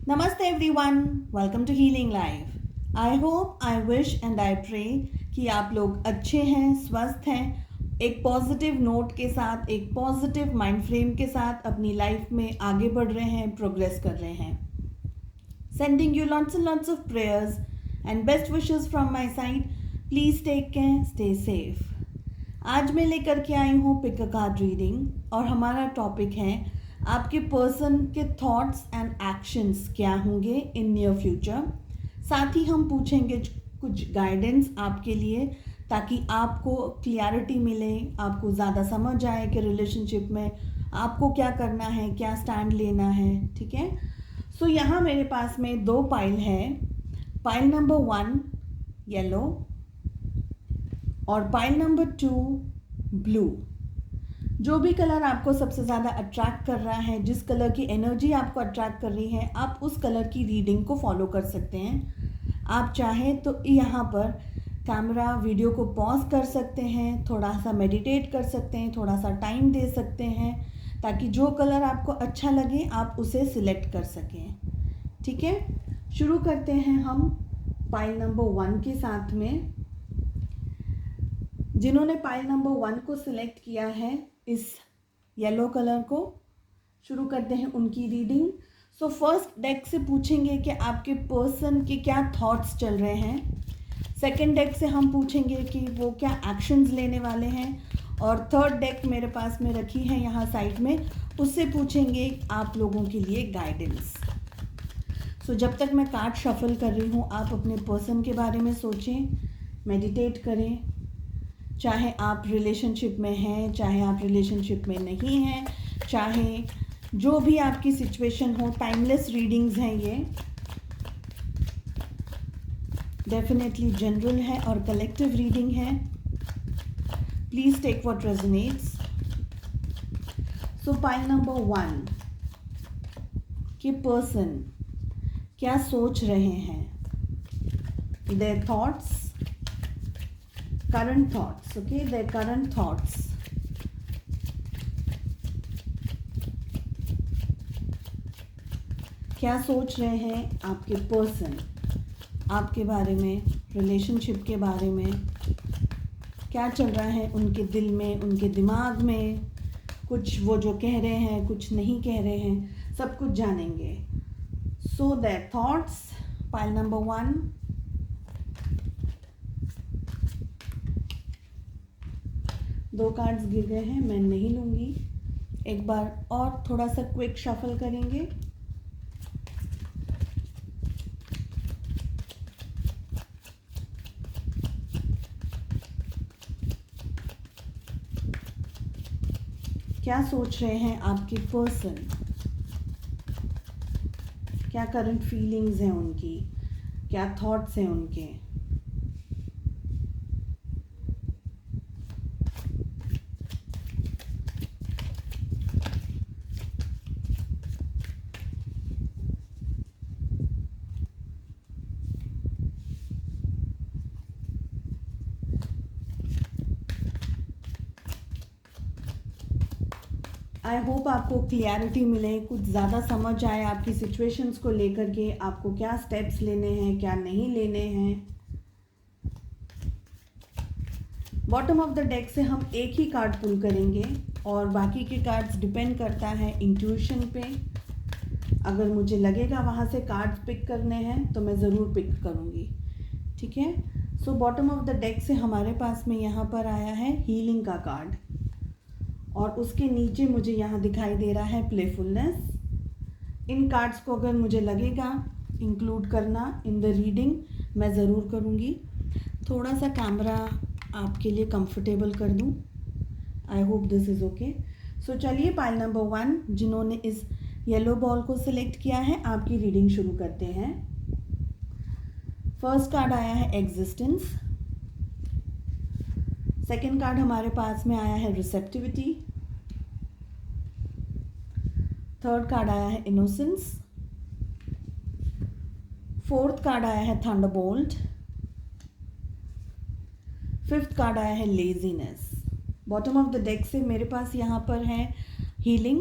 Namaste everyone, welcome to Healing Life. I hope, I wish and I pray कि आप लोग अच्छे हैं, स्वस्थ हैं, एक पॉजिटिव नोट के साथ, एक पॉजिटिव माइंड फ्रेम के साथ अपनी लाइफ में आगे बढ़ रहे हैं, प्रोग्रेस कर रहे हैं. Sending you lots and lots of prayers and best wishes from my side. Please take care, stay safe. आज मैं लेकर के आई हूँ पिक अ कार्ड रीडिंग और हमारा टॉपिक है आपके पर्सन के थॉट्स एंड एक्शंस क्या होंगे इन नियर फ्यूचर. साथ ही हम पूछेंगे कुछ गाइडेंस आपके लिए ताकि आपको क्लियरिटी मिले, आपको ज़्यादा समझ आए कि रिलेशनशिप में आपको क्या करना है, क्या स्टैंड लेना है. ठीक है. सो यहाँ मेरे पास में दो पाइल है. पाइल नंबर 1 येलो और पाइल नंबर 2 ब्लू. जो भी कलर आपको सबसे ज़्यादा अट्रैक्ट कर रहा है, जिस कलर की एनर्जी आपको अट्रैक्ट कर रही है, आप उस कलर की रीडिंग को फॉलो कर सकते हैं. आप चाहें तो यहाँ पर कैमरा वीडियो को पॉज कर सकते हैं, थोड़ा सा मेडिटेट कर सकते हैं, थोड़ा सा टाइम दे सकते हैं ताकि जो कलर आपको अच्छा लगे आप उसे सिलेक्ट कर सकें. ठीक है. शुरू करते हैं हम पाइल नंबर 1 के साथ में. जिन्होंने पाइल नंबर 1 को सिलेक्ट किया है, इस येलो कलर को, शुरू करते हैं उनकी रीडिंग. सो फर्स्ट डेक से पूछेंगे कि आपके पर्सन के क्या थॉट्स चल रहे हैं. सेकंड डेक से हम पूछेंगे कि वो क्या एक्शंस लेने वाले हैं. और थर्ड डेक मेरे पास में रखी है यहाँ साइड में, उससे पूछेंगे आप लोगों के लिए गाइडेंस. सो जब तक मैं कार्ड शफल कर रही हूँ, आप अपने पर्सन के बारे में सोचें, मेडिटेट करें. चाहे आप रिलेशनशिप में हैं, चाहे आप रिलेशनशिप में नहीं हैं, चाहे जो भी आपकी सिचुएशन हो, टाइमलेस रीडिंग्स हैं ये. डेफिनेटली जनरल है और कलेक्टिव रीडिंग है. Please take what resonates. So pile number 1 के पर्सन क्या सोच रहे हैं, their thoughts, current thoughts. Okay, their current thoughts. क्या सोच रहे हैं आपके पर्सन आपके बारे में, रिलेशनशिप के बारे में, क्या चल रहा है उनके दिल में, उनके दिमाग में. कुछ वो जो कह रहे हैं, कुछ नहीं कह रहे हैं, सब कुछ जानेंगे. So their thoughts, pile number 1. दो कार्ड्स गिर गए हैं, मैं नहीं लूँगी. एक बार और थोड़ा सा क्विक शफल करेंगे. क्या सोच रहे हैं आपके पर्सन, क्या करंट फीलिंग्स हैं उनकी, क्या थॉट्स हैं उनके. आई होप आपको क्लियरिटी मिले, कुछ ज़्यादा समझ आए आपकी सिचुएशंस को लेकर के, आपको क्या स्टेप्स लेने हैं, क्या नहीं लेने हैं. बॉटम ऑफ द डेक से हम एक ही कार्ड पुल करेंगे और बाकी के कार्ड्स डिपेंड करता है इंट्यूशन पे. अगर मुझे लगेगा वहाँ से कार्ड्स पिक करने हैं तो मैं ज़रूर पिक करूँगी. ठीक है. So bottom of the deck से हमारे पास में यहाँ पर आया है हीलिंग का कार्ड और उसके नीचे मुझे यहाँ दिखाई दे रहा है प्लेफुलनेस. इन कार्ड्स को अगर मुझे लगेगा इंक्लूड करना इन द रीडिंग, मैं ज़रूर करूँगी. थोड़ा सा कैमरा आपके लिए कंफर्टेबल कर दूँ. I hope this is okay. So चलिए पाइल नंबर 1 जिन्होंने इस येलो बॉल को सिलेक्ट किया है, आपकी रीडिंग शुरू करते हैं. फर्स्ट कार्ड आया है एग्जिस्टेंस. सेकेंड कार्ड हमारे पास में आया है रिसेप्टिविटी. थर्ड कार्ड आया है इनोसेंस. फोर्थ कार्ड आया है थंडरबोल्ट. फिफ्थ कार्ड आया है laziness. Bottom of the deck से मेरे पास यहाँ पर है हीलिंग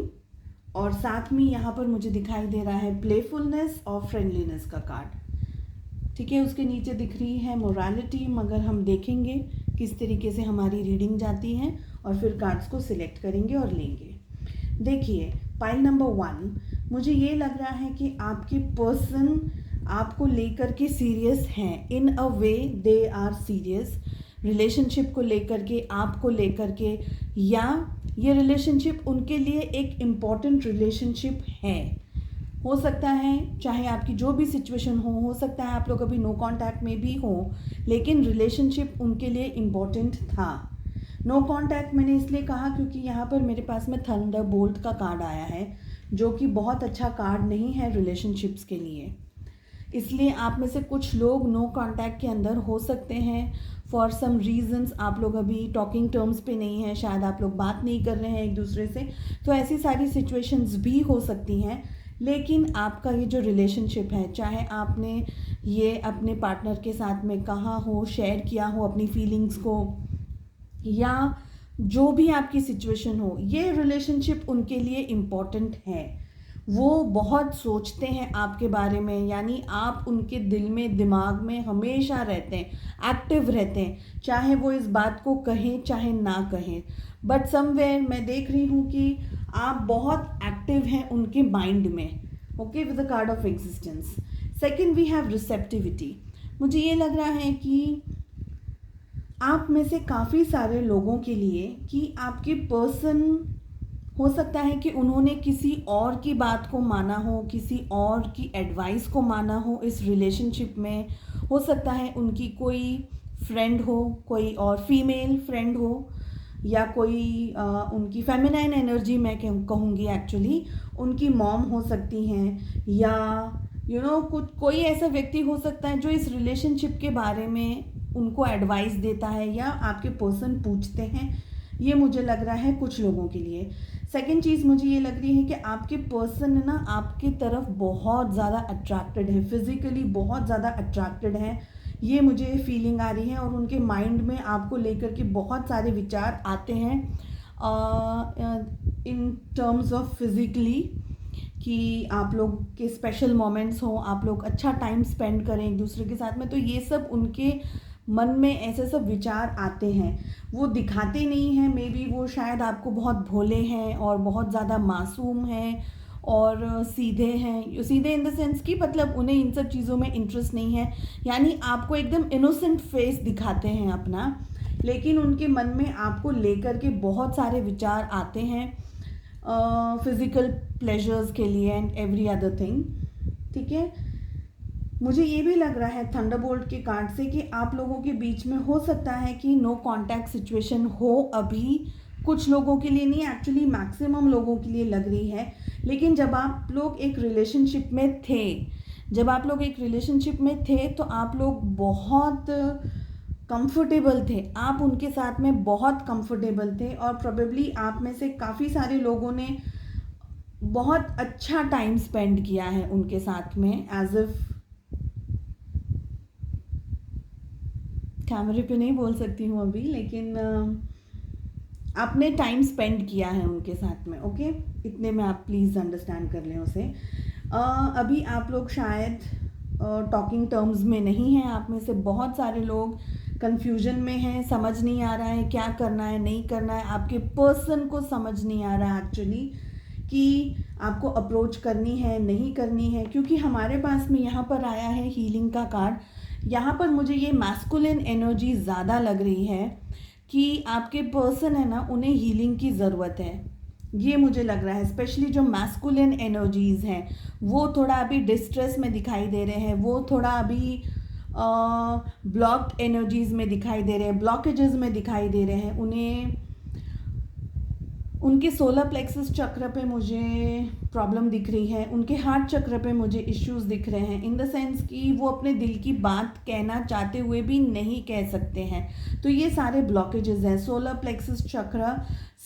और साथ में यहाँ पर मुझे दिखाई दे रहा है प्लेफुलनेस और फ्रेंडलीनेस का कार्ड। ठीक है, उसके नीचे दिख रही है मोरालिटी, मगर हम देखेंगे किस तरीके से हमारी रीडिंग जाती है और फिर कार्ड्स को सिलेक्ट करेंगे और लेंगे। देखिए, पाइल नंबर 1, मुझे ये लग रहा है कि आपके पर्सन आपको लेकर के सीरियस हैं। इन अ वे दे आर सीरियस, रिलेशनशिप को लेकर के, आपको लेकर के, या ये रिलेशनशिप उनके लिए एक इम्पॉर्टेंट रिलेशनशिप है। हो सकता है चाहे आपकी जो भी सिचुएशन हो सकता है आप लोग अभी नो कांटेक्ट में भी हो, लेकिन रिलेशनशिप उनके लिए इम्पॉर्टेंट था। नो कांटेक्ट मैंने इसलिए कहा क्योंकि यहाँ पर मेरे पास में थंडरबोल्ट का कार्ड आया है, जो कि बहुत अच्छा कार्ड नहीं है रिलेशनशिप्स के लिए। इसलिए आप में से कुछ लोग नो कांटेक्ट के अंदर हो सकते हैं। फॉर सम रीजंस आप लोग अभी टॉकिंग टर्म्स पे नहीं हैं, शायद आप लोग बात नहीं कर रहे हैं एक दूसरे से, तो ऐसी सारी सिचुएशंस भी हो सकती हैं। लेकिन आपका ये जो रिलेशनशिप है, चाहे आपने ये अपने पार्टनर के साथ में कहा हो, शेयर किया हो अपनी फीलिंग्स को, या जो भी आपकी सिचुएशन हो, ये रिलेशनशिप उनके लिए इम्पॉर्टेंट है। वो बहुत सोचते हैं आपके बारे में, यानी आप उनके दिल में, दिमाग में हमेशा रहते हैं, एक्टिव रहते हैं, चाहे वो इस बात को कहें चाहे ना कहें। बट समवेयर मैं देख रही हूँ कि आप बहुत एक्टिव हैं उनके माइंड में। Okay, with the card of existence. Second we have receptivity. मुझे ये लग रहा है कि आप में से काफ़ी सारे लोगों के लिए कि आपके पर्सन, हो सकता है कि उन्होंने किसी और की बात को माना हो, किसी और की एडवाइस को माना हो इस रिलेशनशिप में। हो सकता है उनकी कोई फ्रेंड हो, कोई और फीमेल फ्रेंड हो, या कोई उनकी फेमिनाइन एनर्जी मैं कहूँगी एक्चुअली, उनकी मॉम हो सकती हैं, या कुछ कोई ऐसा व्यक्ति हो सकता है जो इस रिलेशनशिप के बारे में उनको एडवाइस देता है या आपके पर्सन पूछते हैं। ये मुझे लग रहा है कुछ लोगों के लिए। सेकंड चीज़ मुझे ये लग रही है कि आपके पर्सन ना आपकी तरफ बहुत ज़्यादा अट्रैक्टेड है, फिजिकली बहुत ज़्यादा अट्रैक्टेड है, ये मुझे फीलिंग आ रही है। और उनके माइंड में आपको लेकर के बहुत सारे विचार आते हैं इन टर्म्स ऑफ फिजिकली, कि आप लोग के स्पेशल मोमेंट्स हों, आप लोग अच्छा टाइम स्पेंड करें एक दूसरे के साथ में, तो ये सब उनके मन में ऐसे सब विचार आते हैं। वो दिखाते नहीं हैं, मे बी वो शायद आपको बहुत भोले हैं और बहुत ज़्यादा मासूम हैं और सीधे हैं। सीधे इन द सेंस कि मतलब उन्हें इन सब चीज़ों में इंटरेस्ट नहीं है, यानी आपको एकदम इनोसेंट फेस दिखाते हैं अपना, लेकिन उनके मन में आपको लेकर के बहुत सारे विचार आते हैं फिज़िकल प्लेजर्स के लिए एंड एवरी अदर थिंग। ठीक है, मुझे ये भी लग रहा है थंडरबोल्ट के कार्ड से कि आप लोगों के बीच में हो सकता है कि नो कांटेक्ट सिचुएशन हो अभी, कुछ लोगों के लिए नहीं, एक्चुअली मैक्सिमम लोगों के लिए लग रही है। लेकिन जब आप लोग एक रिलेशनशिप में थे, तो आप लोग बहुत कंफर्टेबल थे, आप उनके साथ में बहुत कंफर्टेबल थे, और प्रोबेबली आप में से काफ़ी सारे लोगों ने बहुत अच्छा टाइम स्पेंड किया है उनके साथ में, एज इफ कैमरे पे नहीं बोल सकती हूँ अभी, लेकिन आपने टाइम स्पेंड किया है उनके साथ में। ओके, इतने में आप प्लीज़ अंडरस्टैंड कर लें उसे। अभी आप लोग शायद टॉकिंग टर्म्स में नहीं हैं, आप में से बहुत सारे लोग कंफ्यूजन में हैं, समझ नहीं आ रहा है क्या करना है नहीं करना है, आपके पर्सन को समझ नहीं आ रहा है एक्चुअली कि आपको अप्रोच करनी है नहीं करनी है, क्योंकि हमारे पास में यहाँ पर आया है हीलिंग का कार्ड। यहाँ पर मुझे ये मैस्कुलिन एनर्जी ज़्यादा लग रही है कि आपके पर्सन है ना, उन्हें हीलिंग की ज़रूरत है, ये मुझे लग रहा है। स्पेशली जो मैस्कुलिन एनर्जीज़ हैं वो थोड़ा अभी डिस्ट्रेस में दिखाई दे रहे हैं, वो थोड़ा अभी ब्लॉक्ड एनर्जीज़ में दिखाई दे रहे हैं, ब्लॉकेजेस में दिखाई दे रहे हैं। उन्हें उनके सोलर प्लेक्सस चक्र पे मुझे प्रॉब्लम दिख रही है, उनके हार्ट चक्र पे मुझे इश्यूज दिख रहे हैं, इन द सेंस कि वो अपने दिल की बात कहना चाहते हुए भी नहीं कह सकते हैं। तो ये सारे ब्लॉकेजेस हैं, सोलर प्लेक्सस चक्र,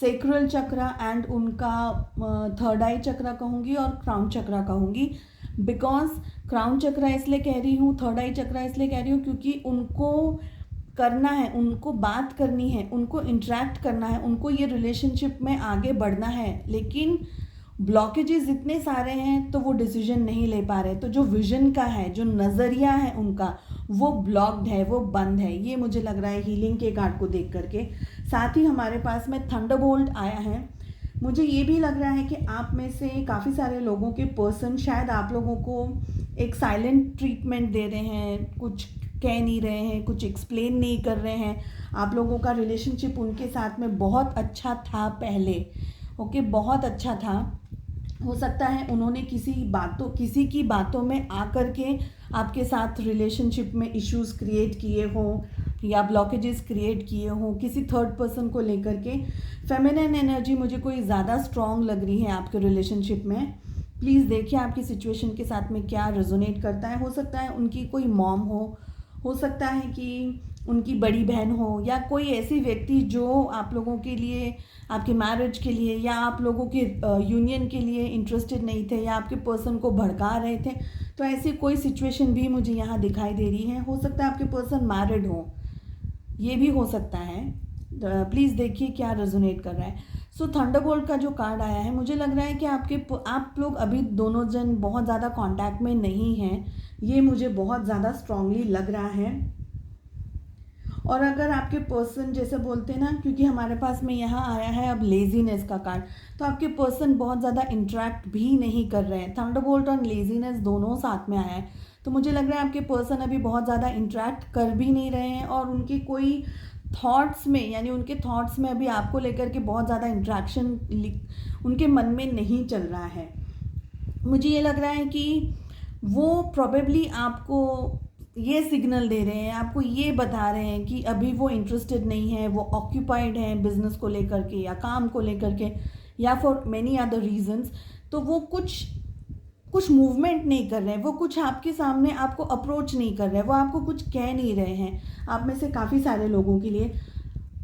सेक्रल चक्र एंड उनका थर्ड आई चक्र कहूँगी और क्राउन चक्र कहूँगी। बिकॉज क्राउन चक्र इसलिए कह रही हूँ, थर्ड आई चक्र इसलिए कह रही हूँ क्योंकि उनको करना है, उनको बात करनी है, उनको इंटरेक्ट करना है, उनको ये रिलेशनशिप में आगे बढ़ना है, लेकिन ब्लॉकेजेस इतने सारे हैं तो वो डिसीजन नहीं ले पा रहे, तो जो विजन का है, जो नज़रिया है उनका, वो ब्लॉक्ड है, वो बंद है। ये मुझे लग रहा है हीलिंग के कार्ड को देख करके। साथ ही हमारे पास में थंडरबोल्ट आया है। मुझे ये भी लग रहा है कि आप में से काफ़ी सारे लोगों के पर्सन शायद आप लोगों को एक साइलेंट ट्रीटमेंट दे रहे हैं, कुछ कह नहीं रहे हैं, कुछ एक्सप्लेन नहीं कर रहे हैं। आप लोगों का रिलेशनशिप उनके साथ में बहुत अच्छा था पहले, ओके, बहुत अच्छा था। हो सकता है उन्होंने किसी की बातों में आकर के आपके साथ रिलेशनशिप में इश्यूज क्रिएट किए हों या ब्लॉकेजेस क्रिएट किए हों किसी थर्ड पर्सन को लेकर के। फेमिनिन एनर्जी मुझे कोई ज़्यादा स्ट्रॉन्ग लग रही है आपके रिलेशनशिप में। प्लीज़ देखिए आपकी सिचुएशन के साथ में क्या रेजोनेट करता है। हो सकता है उनकी कोई मॉम हो सकता है कि उनकी बड़ी बहन हो, या कोई ऐसी व्यक्ति जो आप लोगों के लिए, आपके मैरिज के लिए या आप लोगों के यूनियन के लिए इंटरेस्टेड नहीं थे या आपके पर्सन को भड़का रहे थे। तो ऐसी कोई सिचुएशन भी मुझे यहाँ दिखाई दे रही है। हो सकता है आपके पर्सन मैरिड हो, ये भी हो सकता है। प्लीज़ देखिए क्या रेजोनेट कर रहा है। सो थंडरबोल्ट का जो कार्ड आया है, मुझे लग रहा है कि आप लोग अभी दोनों जन बहुत ज़्यादा कांटेक्ट में नहीं हैं, ये मुझे बहुत ज़्यादा स्ट्रांगली लग रहा है। और अगर आपके पर्सन, जैसे बोलते हैं ना, क्योंकि हमारे पास में यहाँ आया है अब लेजीनेस का कार्ड, तो आपके पर्सन बहुत ज़्यादा इंटरेक्ट भी नहीं कर रहे हैं। थंडरबोल्ट और लेजीनेस दोनों साथ में आया है, तो मुझे लग रहा है आपके पर्सन अभी बहुत ज़्यादा इंटरेक्ट कर भी नहीं रहे हैं और उनकी कोई थॉट्स में, यानी उनके थॉट्स में अभी आपको लेकर के बहुत ज़्यादा इंट्रैक्शन उनके मन में नहीं चल रहा है। मुझे ये लग रहा है कि वो प्रॉबेबली आपको ये सिग्नल दे रहे हैं, आपको ये बता रहे हैं कि अभी वो इंटरेस्टेड नहीं है, वो ऑक्यूपाइड हैं बिजनेस को लेकर के या काम को लेकर के या फॉर मैनी अदर रीजंस। तो वो कुछ मूवमेंट नहीं कर रहे हैं, वो कुछ आपके सामने आपको अप्रोच नहीं कर रहे हैं, वो आपको कुछ कह नहीं रहे हैं। आप में से काफ़ी सारे लोगों के लिए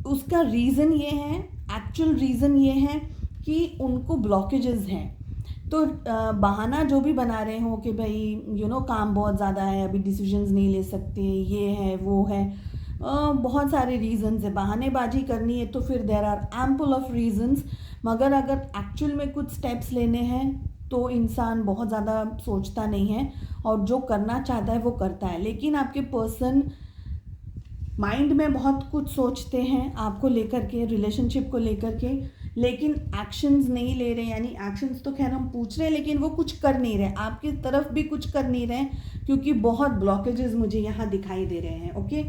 उसका रीज़न ये है, एक्चुअल रीज़न ये है कि उनको ब्लॉकेजेस हैं। तो बहाना जो भी बना रहे हो कि भाई काम बहुत ज़्यादा है, अभी डिसीजंस नहीं ले सकते, ये है वो है, बहुत सारे रीज़न्स है। बहानेबाजी करनी है तो फिर there are ample of reasons, मगर अगर एक्चुअल में कुछ स्टेप्स लेने हैं तो इंसान बहुत ज़्यादा सोचता नहीं है और जो करना चाहता है वो करता है। लेकिन आपके पर्सन माइंड में बहुत कुछ सोचते हैं आपको लेकर के, रिलेशनशिप को लेकर के, लेकिन एक्शंस नहीं ले रहे। यानी एक्शंस तो खैर हम पूछ रहे हैं लेकिन वो कुछ कर नहीं रहे, आपकी तरफ भी कुछ कर नहीं रहे, क्योंकि बहुत ब्लॉकेजेस मुझे यहाँ दिखाई दे रहे हैं। ओके,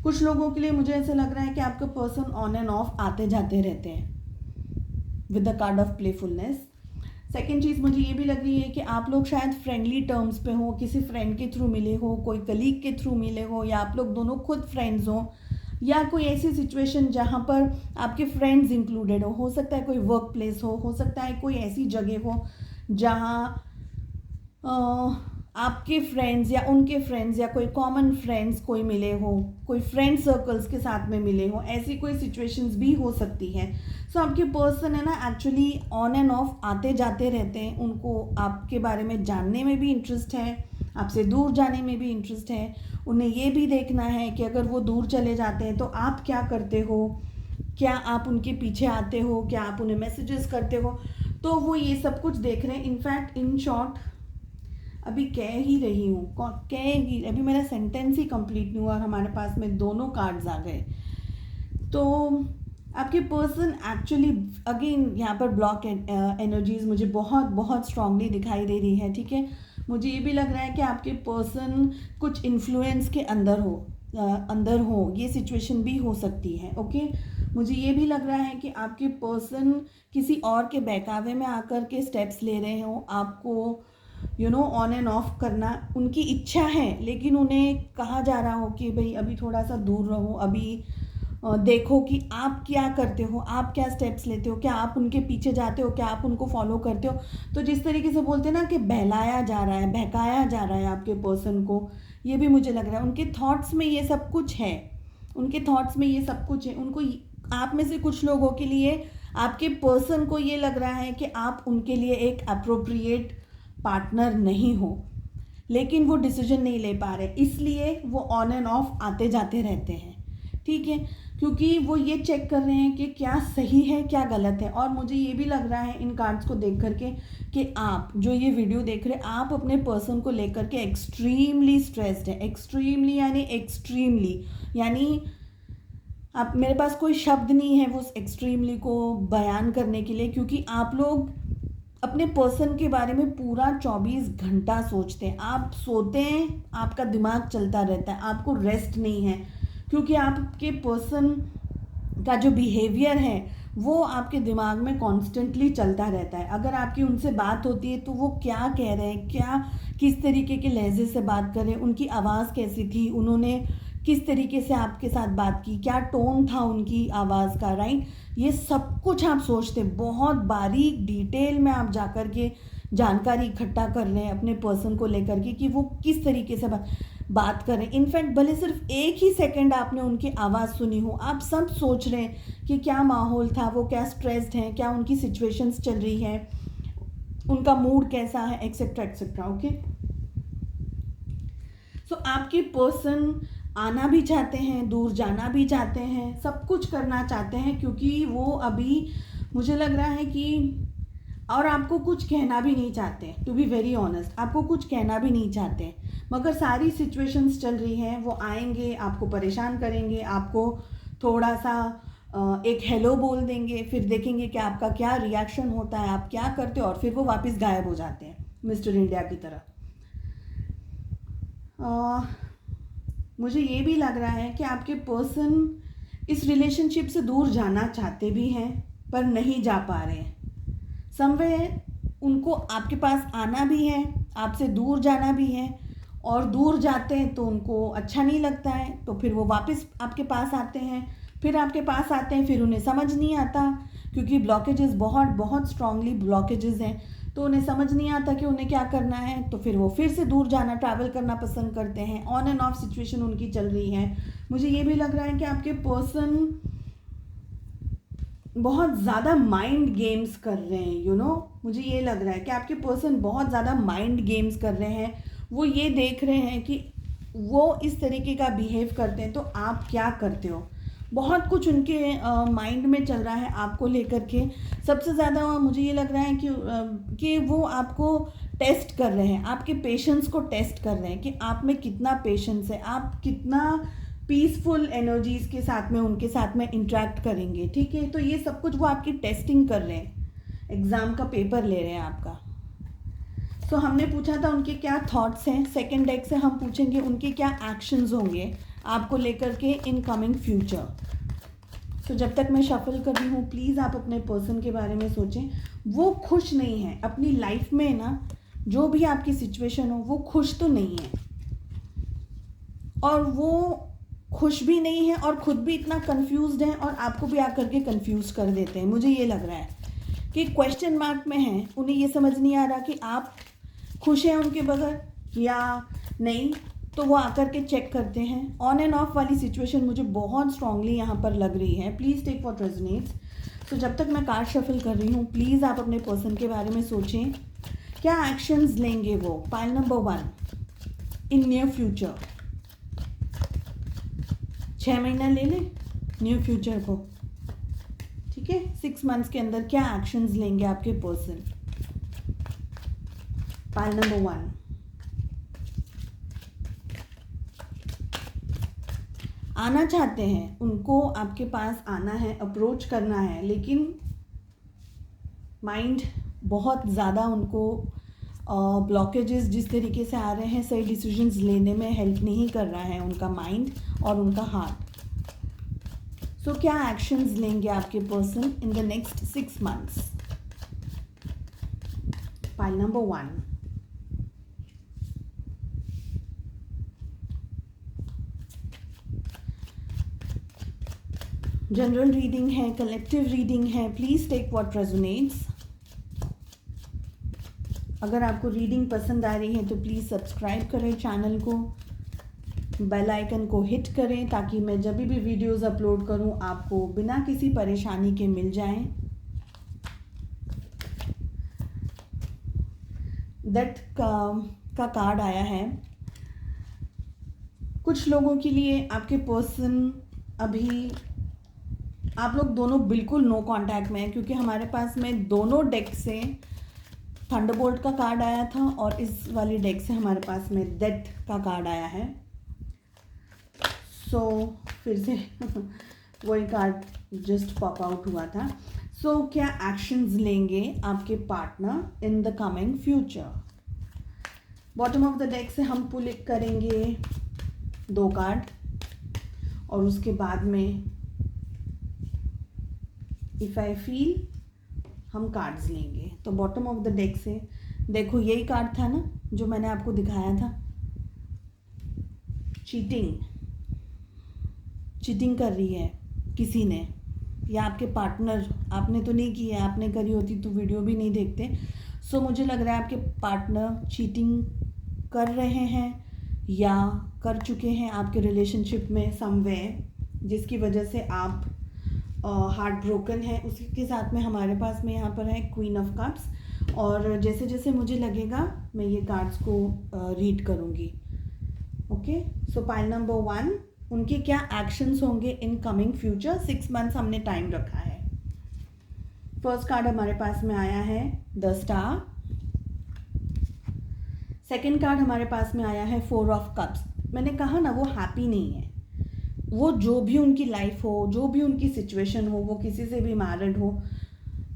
कुछ लोगों के लिए मुझे ऐसे लग रहा है कि आपका पर्सन ऑन एंड ऑफ आते जाते रहते हैं with the card of playfulness. Second चीज़ मुझे ये भी लग रही है कि आप लोग शायद फ्रेंडली टर्म्स पे हो, किसी फ्रेंड के थ्रू मिले हो, कोई कलीग के थ्रू मिले हो, या आप लोग दोनों खुद फ्रेंड्स हो, या कोई ऐसी सिचुएशन जहाँ पर आपके फ्रेंड्स इंक्लूडेड हो सकता है कोई वर्क प्लेस हो सकता है कोई ऐसी जगह हो जहाँ आपके फ्रेंड्स या उनके फ्रेंड्स या कोई कॉमन फ्रेंड्स कोई मिले हो, कोई फ्रेंड सर्कल्स के साथ में मिले हो, ऐसी कोई सिचुएशंस भी हो सकती है। सो आपके पर्सन है ना, एक्चुअली ऑन एंड ऑफ आते जाते रहते हैं। उनको आपके बारे में जानने में भी इंटरेस्ट है, आपसे दूर जाने में भी इंटरेस्ट है। उन्हें ये भी देखना है कि अगर वो दूर चले जाते हैं तो आप क्या करते हो, क्या आप उनके पीछे आते हो, क्या आप उन्हें मैसेजेस करते हो, तो वो ये सब कुछ देख रहे हैं। इनफैक्ट इन शॉर्ट अभी कह ही रही हूँ, अभी मेरा सेंटेंस ही कंप्लीट नहीं हुआ और हमारे पास में दोनों कार्ड्स आ गए। तो आपके पर्सन एक्चुअली अगेन यहाँ पर ब्लॉक एनर्जीज मुझे बहुत बहुत स्ट्रांगली दिखाई दे रही है। ठीक है, मुझे ये भी लग रहा है कि आपके पर्सन कुछ इन्फ्लुएंस के अंदर हो, ये सिचुएशन भी हो सकती है। ओके, मुझे ये भी लग रहा है कि आपके पर्सन किसी और के बहकावे में आकर के स्टेप्स ले रहे हो, आपको ऑन एंड ऑफ करना उनकी इच्छा है, लेकिन उन्हें कहा जा रहा हो कि भाई अभी थोड़ा सा दूर रहो, अभी देखो कि आप क्या करते हो, आप क्या स्टेप्स लेते हो, क्या आप उनके पीछे जाते हो, क्या आप उनको फॉलो करते हो। तो जिस तरीके से बोलते हैं ना कि बहलाया जा रहा है, बहकाया जा रहा है आपके पर्सन को, ये भी मुझे लग रहा है। उनके थॉट्स में ये सब कुछ है, उनके थॉट्स में ये सब कुछ है। उनको, आप में से कुछ लोगों के लिए, आपके पर्सन को ये लग रहा है कि आप उनके लिए एक अप्रोप्रिएट पार्टनर नहीं हो, लेकिन वो डिसीजन नहीं ले पा रहे, इसलिए वो ऑन एंड ऑफ आते जाते रहते हैं। ठीक है, क्योंकि वो ये चेक कर रहे हैं कि क्या सही है क्या गलत है। और मुझे ये भी लग रहा है इन कार्ड्स को देख करके कि आप जो ये वीडियो देख रहे हैं, आप अपने पर्सन को लेकर के एक्सट्रीमली स्ट्रेस्ड है। एक्सट्रीमली यानी एक्सट्रीमली, यानी आप, मेरे पास कोई शब्द नहीं है वो एक्सट्रीमली को बयान करने के लिए, क्योंकि आप लोग अपने पर्सन के बारे में पूरा 24 घंटा सोचते हैं। आप सोते हैं, आपका दिमाग चलता रहता है, आपको रेस्ट नहीं है, क्योंकि आपके पर्सन का जो बिहेवियर है वो आपके दिमाग में कॉन्स्टेंटली चलता रहता है। अगर आपकी उनसे बात होती है तो वो क्या कह रहे हैं, क्या किस तरीके के लहजे से बात कर रहे हैं, उनकी आवाज़ कैसी थी, उन्होंने किस तरीके से आपके साथ बात की, क्या टोन था उनकी आवाज़ का, राइट। ये सब कुछ आप सोचते, बहुत बारीक डिटेल में आप जाकर के जानकारी इकट्ठा कर रहे हैं अपने पर्सन को लेकर के कि वो किस तरीके से बात करें। इनफैक्ट भले सिर्फ एक ही सेकंड आपने उनकी आवाज़ सुनी हो, आप सब सोच रहे हैं कि क्या माहौल था, वो क्या स्ट्रेस्ड हैं, क्या उनकी सिचुएशंस चल रही है, उनका मूड कैसा है, एक्सेट्रा एक्सेट्रा। ओके, सो आपके पर्सन आना भी चाहते हैं, दूर जाना भी चाहते हैं, सब कुछ करना चाहते हैं, क्योंकि वो अभी मुझे लग रहा है कि, और आपको कुछ कहना भी नहीं चाहते, टू बी वेरी ऑनेस्ट, आपको कुछ कहना भी नहीं चाहते, मगर सारी सिचुएशंस चल रही हैं, वो आएंगे, आपको परेशान करेंगे, आपको थोड़ा सा एक हेलो बोल देंगे, फिर देखेंगे कि आपका क्या रिएक्शन होता है, आप क्या करते हो, और फिर वो वापस गायब हो जाते हैं मिस्टर इंडिया की तरह। मुझे ये भी लग रहा है कि आपके पर्सन इस रिलेशनशिप से दूर जाना चाहते भी हैं पर नहीं जा पा रहे हैं। समवेयर उनको आपके पास आना भी है, आपसे दूर जाना भी है, और दूर जाते हैं तो उनको अच्छा नहीं लगता है, तो फिर वो वापस आपके पास आते हैं, फिर आपके पास आते हैं, फिर उन्हें समझ नहीं आता, क्योंकि ब्लॉकेजेस बहुत बहुत स्ट्रांगली ब्लॉकेजेस हैं, तो उन्हें समझ नहीं आता कि उन्हें क्या करना है, तो फिर वो फिर से दूर जाना, ट्रैवल करना पसंद करते हैं। ऑन एंड ऑफ सिचुएशन उनकी चल रही है। मुझे ये भी लग रहा है कि आपके पर्सन बहुत ज़्यादा माइंड गेम्स कर रहे हैं, मुझे ये लग रहा है कि आपके पर्सन बहुत ज़्यादा माइंड गेम्स कर रहे हैं। वो ये देख रहे हैं कि वो इस तरीके का बिहेव करते हैं तो आप क्या करते हो। बहुत कुछ उनके माइंड में चल रहा है आपको लेकर के। सबसे ज़्यादा मुझे ये लग रहा है कि वो आपको टेस्ट कर रहे हैं, आपके पेशेंस को टेस्ट कर रहे हैं कि आप में कितना पेशेंस है, आप कितना पीसफुल एनर्जीज़ के साथ में उनके साथ में इंटरेक्ट करेंगे। ठीक है, तो ये सब कुछ वो आपकी टेस्टिंग कर रहे हैं, एग्ज़ाम का पेपर ले रहे हैं आपका। सो हमने पूछा था उनके क्या थॉट्स हैं। सेकेंड डेक से हम पूछेंगे उनके क्या एक्शंस होंगे आपको लेकर के इन कमिंग फ्यूचर। सो जब तक मैं शफल कर रही हूँ, प्लीज़ आप अपने पर्सन के बारे में सोचें। वो खुश नहीं है अपनी लाइफ में ना, जो भी आपकी सिचुएशन हो, वो खुश तो नहीं है, और वो खुश भी नहीं है और ख़ुद भी इतना कंफ्यूज्ड है और आपको भी आकर के कंफ्यूज कर देते हैं। मुझे ये लग रहा है कि क्वेश्चन मार्क में हैं, उन्हें ये समझ नहीं आ रहा कि आप खुश हैं उनके बगैर या नहीं, तो वो आकर के चेक करते हैं। ऑन एंड ऑफ वाली सिचुएशन मुझे बहुत स्ट्रांगली यहाँ पर लग रही है। Please take what resonates. तो जब तक मैं कार्ड शफल कर रही हूँ, प्लीज़ आप अपने पर्सन के बारे में सोचें, क्या एक्शंस लेंगे वो। Pile number 1, in near future. 6 महीना ले लें न्यू फ्यूचर को, ठीक है। 6 मंथ्स के अंदर क्या एक्शंस लेंगे आपके पर्सन। पाइल नंबर 1, आना चाहते हैं, उनको आपके पास आना है, अप्रोच करना है, लेकिन माइंड बहुत ज़्यादा उनको ब्लॉकेजेस जिस तरीके से आ रहे हैं, सही डिसीजंस लेने में हेल्प नहीं कर रहा है उनका माइंड और उनका हार्ट। सो क्या एक्शंस लेंगे आपके person in the next 6 months. Pile number 1, general reading है, कलेक्टिव रीडिंग है। Please take what resonates. अगर आपको रीडिंग पसंद आ रही है तो प्लीज़ सब्सक्राइब करें चैनल को, बेल आइकन को हिट करें, ताकि मैं जब भी वीडियोस अपलोड करूं आपको बिना किसी परेशानी के मिल जाएं। दैट का कार्ड आया है। कुछ लोगों के लिए आपके पर्सन अभी आप लोग दोनों बिल्कुल नो कांटेक्ट में हैं, क्योंकि हमारे पास में दोनों डेक से थंडरबोल्ट का कार्ड आया था और इस वाली डेक से हमारे पास में डेथ का कार्ड आया है। सो फिर से वही कार्ड जस्ट पॉप आउट हुआ था। सो क्या एक्शंस लेंगे आपके partner in the coming future? Bottom of the deck से हम पुल करेंगे 2 कार्ड और उसके बाद में इफ़ आई फील हम कार्ड्स लेंगे। तो बॉटम ऑफ द डेक से देखो, यही कार्ड था ना जो मैंने आपको दिखाया था, चीटिंग कर रही है किसी ने, या आपके पार्टनर, आपने तो नहीं की है, आपने करी होती तो वीडियो भी नहीं देखते। सो मुझे लग रहा है आपके पार्टनर चीटिंग कर रहे हैं या कर चुके हैं आपके रिलेशनशिप में समवेयर, जिसकी वजह से आप हार्ट ब्रोकन है। उसी के साथ में हमारे पास में यहाँ पर है क्वीन ऑफ कप्स, और जैसे जैसे मुझे लगेगा मैं ये कार्ड्स को रीड करूँगी। ओके, सो पाइल नंबर 1, उनके क्या एक्शंस होंगे इन कमिंग फ्यूचर। 6 मंथ्स हमने टाइम रखा है। फर्स्ट कार्ड हमारे पास में आया है द स्टार। सेकेंड कार्ड हमारे पास में आया है 4 ऑफ कप्स। मैंने कहा ना, वो हैप्पी नहीं है। वो जो भी उनकी लाइफ हो, जो भी उनकी सिचुएशन हो, वो किसी से भी मैरिड हो।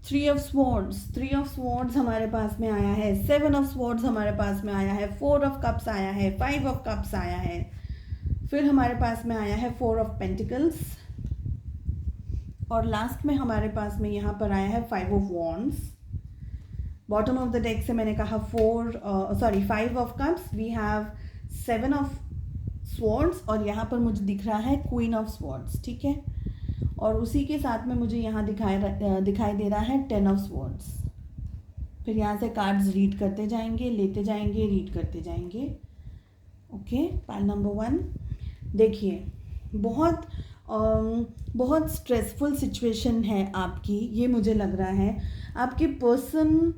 3 ऑफ स्वॉर्ड्स हमारे पास में आया है, 7 ऑफ स्वॉर्ड्स हमारे पास में आया है, 4 ऑफ कप्स आया है, 5 ऑफ कप्स आया है, फिर हमारे पास में आया है 4 ऑफ पेंटिकल्स, और लास्ट में हमारे पास में यहाँ पर आया है 5 of wands. Bottom of the deck से मैंने कहा 5 of cups, we have 7 of swords, और यहाँ पर मुझे दिख रहा है क्वीन ऑफ स्वॉर्ड्स। ठीक है, और उसी के साथ में मुझे यहाँ दिखाई दे रहा है 10 ऑफ स्वॉर्ड्स। फिर यहाँ से कार्ड्स रीड करते जाएंगे, लेते जाएंगे, रीड करते जाएंगे। ओके, पाइल नंबर 1 देखिए, बहुत स्ट्रेसफुल सिचुएशन है आपकी, ये मुझे लग रहा है। आपके पर्सन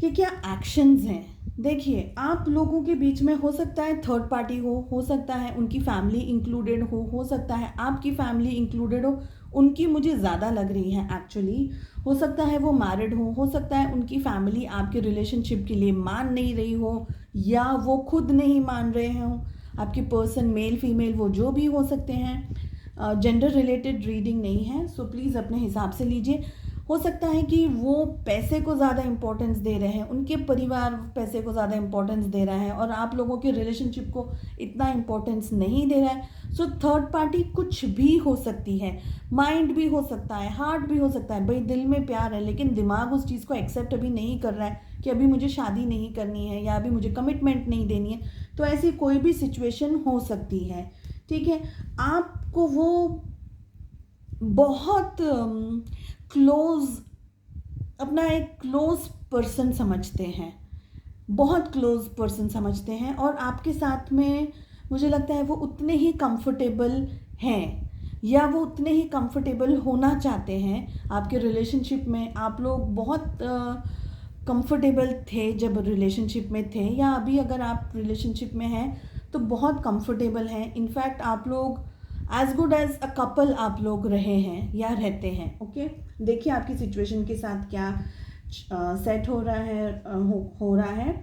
के क्या एक्शंस हैं, देखिए आप लोगों के बीच में हो सकता है थर्ड पार्टी हो सकता है उनकी फैमिली इंक्लूडेड हो सकता है आपकी फैमिली इंक्लूडेड हो। उनकी मुझे ज़्यादा लग रही है एक्चुअली। हो सकता है वो मैरिड हो सकता है उनकी फैमिली आपके रिलेशनशिप के लिए मान नहीं रही हो, या वो खुद नहीं मान रहे हों। आपके पर्सन मेल फीमेल वो जो भी हो सकते हैं। जेंडर रिलेटेड रीडिंग नहीं है, सो प्लीज़ अपने हिसाब से लीजिए। हो सकता है कि वो पैसे को ज़्यादा इम्पोर्टेंस दे रहे हैं, उनके परिवार पैसे को ज़्यादा इम्पोर्टेंस दे रहा है और आप लोगों के रिलेशनशिप को इतना इम्पोर्टेंस नहीं दे रहा है। सो थर्ड पार्टी कुछ भी हो सकती है, माइंड भी हो सकता है, हार्ट भी हो सकता है। भाई दिल में प्यार है लेकिन दिमाग उस चीज़ को एक्सेप्ट अभी नहीं कर रहा है कि अभी मुझे शादी नहीं करनी है या अभी मुझे कमिटमेंट नहीं देनी है। तो ऐसी कोई भी सिचुएशन हो सकती है। ठीक है, आपको वो बहुत क्लोज, अपना एक क्लोज पर्सन समझते हैं, बहुत क्लोज पर्सन समझते हैं, और आपके साथ में मुझे लगता है वो उतने ही कंफर्टेबल हैं या वो उतने ही कंफर्टेबल होना चाहते हैं आपके रिलेशनशिप में। आप लोग बहुत कंफर्टेबल थे जब रिलेशनशिप में थे, या अभी अगर आप रिलेशनशिप में हैं तो बहुत कंफर्टेबल हैं। इनफैक्ट आप लोग as good as a couple आप लोग रहे हैं या रहते हैं। ओके, देखिए आपकी सिचुएशन के साथ क्या सेट हो रहा है। हो रहा है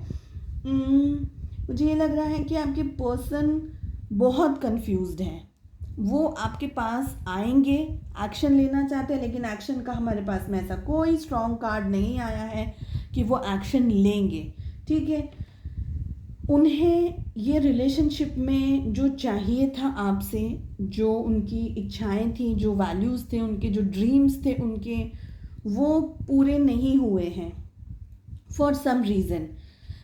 मुझे ये लग रहा है कि आपके पर्सन बहुत कंफ्यूज्ड हैं। वो आपके पास आएंगे, एक्शन लेना चाहते हैं, लेकिन एक्शन का हमारे पास में ऐसा कोई स्ट्रॉन्ग कार्ड नहीं आया है कि वो एक्शन लेंगे। ठीक है, उन्हें ये रिलेशनशिप में जो चाहिए था आपसे, जो उनकी इच्छाएं थी, जो वैल्यूज़ थे, उनके जो ड्रीम्स थे उनके, वो पूरे नहीं हुए हैं फॉर सम रीज़न।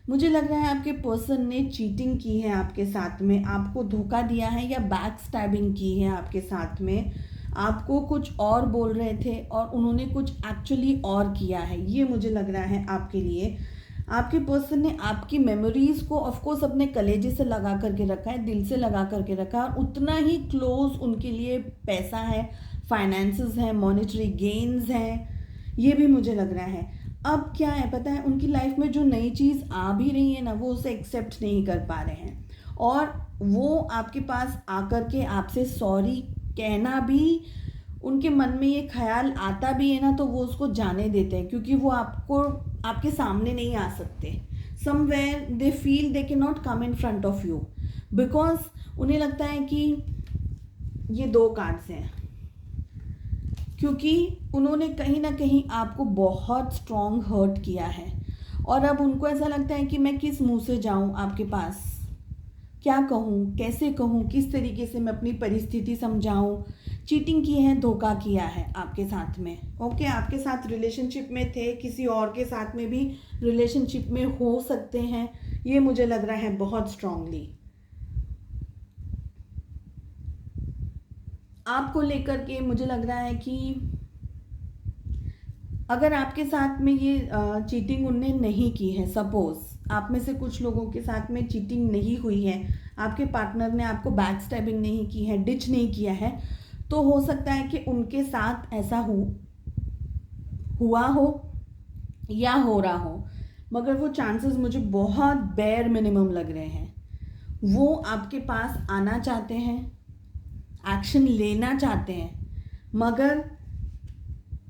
मुझे लग रहा है आपके पर्सन ने चीटिंग की है आपके साथ में, आपको धोखा दिया है या बैक स्टैबिंग की है आपके साथ में। आपको कुछ और बोल रहे थे और उन्होंने कुछ एक्चुअली और किया है, ये मुझे लग रहा है आपके लिए। आपके पर्सन ने आपकी मेमोरीज़ को ऑफकोर्स अपने कलेजे से लगा करके रखा है, दिल से लगा करके रखा है, और उतना ही क्लोज उनके लिए पैसा है, फाइनेंसेस हैं, मॉनेटरी गेन्स हैं, ये भी मुझे लग रहा है। अब क्या है पता है, उनकी लाइफ में जो नई चीज़ आ भी रही है ना, वो उसे एक्सेप्ट नहीं कर पा रहे हैं, और वो आपके पास आकर के आपसे सॉरी कहना भी उनके मन में ये ख्याल आता भी है ना तो वो उसको जाने देते हैं, क्योंकि वो आपको आपके सामने नहीं आ सकते. Somewhere they feel they can not come in front of you, because उन्हें लगता है कि ये 2 कार्ड्स हैं, क्योंकि उन्होंने कहीं ना कहीं आपको बहुत स्ट्रॉन्ग हर्ट किया है और अब उनको ऐसा लगता है कि मैं किस मुंह से जाऊं आपके पास, क्या कहूं, कैसे कहूं, किस तरीके से मैं अपनी परिस्थिति समझाऊं. चीटिंग की है, धोखा किया है आपके साथ में. ओके, आपके साथ रिलेशनशिप में थे, किसी और के साथ में भी रिलेशनशिप में हो सकते हैं, ये मुझे लग रहा है बहुत स्ट्रांगली. आपको लेकर के मुझे लग रहा है कि अगर आपके साथ में ये चीटिंग उनने नहीं की है, सपोज आप में से कुछ लोगों के साथ में चीटिंग नहीं हुई है, आपके पार्टनर ने आपको बैक स्टैबिंग नहीं की है, डिच नहीं किया है, तो हो सकता है कि उनके साथ ऐसा हुआ हो या हो रहा हो, मगर वो चांसेस मुझे बहुत बेयर मिनिमम लग रहे हैं. वो आपके पास आना चाहते हैं, एक्शन लेना चाहते हैं, मगर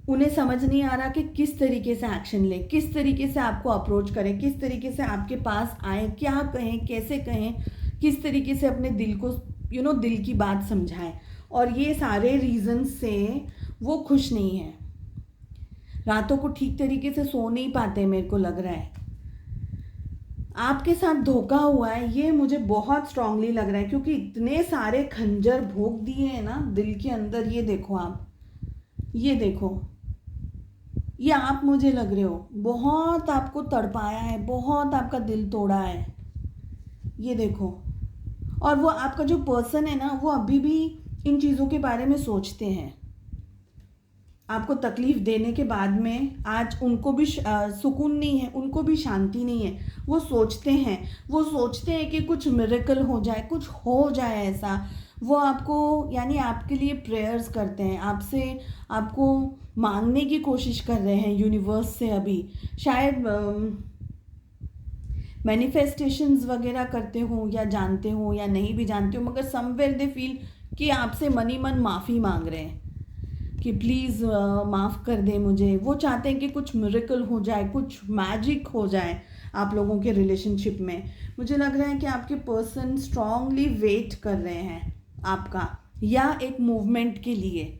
उन्हें समझ नहीं आ रहा कि किस तरीके से एक्शन ले, किस तरीके से आपको अप्रोच करें, किस तरीके से आपके पास आए, क्या कहें, कैसे कहें, किस तरीके से अपने दिल को दिल की बात समझाएं. और ये सारे रीज़न से वो खुश नहीं है, रातों को ठीक तरीके से सो नहीं पाते. मेरे को लग रहा है आपके साथ धोखा हुआ है, ये मुझे बहुत स्ट्रांगली लग रहा है, क्योंकि इतने सारे खंजर भोंक दिए हैं ना दिल के अंदर. ये देखो आप, ये देखो, ये आप मुझे लग रहे हो, बहुत आपको तड़पाया है, बहुत आपका दिल तोड़ा है. ये देखो, और वो आपका जो पर्सन है ना, वो अभी भी इन चीज़ों के बारे में सोचते हैं. आपको तकलीफ देने के बाद में आज उनको भी सुकून नहीं है, उनको भी शांति नहीं है. वो सोचते हैं कि कुछ मिरेकल हो जाए, कुछ हो जाए ऐसा. वो आपको यानी आपके लिए प्रेयर्स करते हैं, आपको मांगने की कोशिश कर रहे हैं यूनिवर्स से. अभी शायद मैनिफेस्टेशंस वगैरह करते हो या जानते हो या नहीं भी जानते हो, मगर समवेयर दे फील कि आपसे मन ही मन माफ़ी मांग रहे हैं कि प्लीज़ माफ़ कर दे मुझे. वो चाहते हैं कि कुछ मिरेकल हो जाए, कुछ मैजिक हो जाए आप लोगों के रिलेशनशिप में. मुझे लग रहा है कि आपके पर्सन स्ट्रांगली वेट कर रहे हैं आपका या एक मूवमेंट के लिए,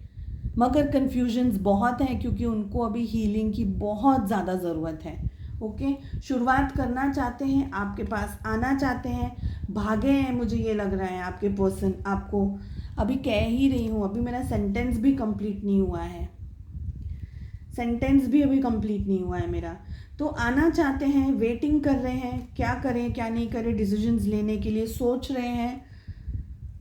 मगर कन्फ्यूजन्स बहुत हैं, क्योंकि उनको अभी हीलिंग की बहुत ज़्यादा ज़रूरत है. ओके, शुरुआत करना चाहते हैं, आपके पास आना चाहते हैं, भागे हैं. मुझे ये लग रहा है आपके पर्सन आपको, अभी कह ही रही हूँ, अभी मेरा सेंटेंस भी कंप्लीट नहीं हुआ है, मेरा. तो आना चाहते हैं, वेटिंग कर रहे हैं, क्या करें क्या नहीं करें, डिसीजंस लेने के लिए सोच रहे हैं.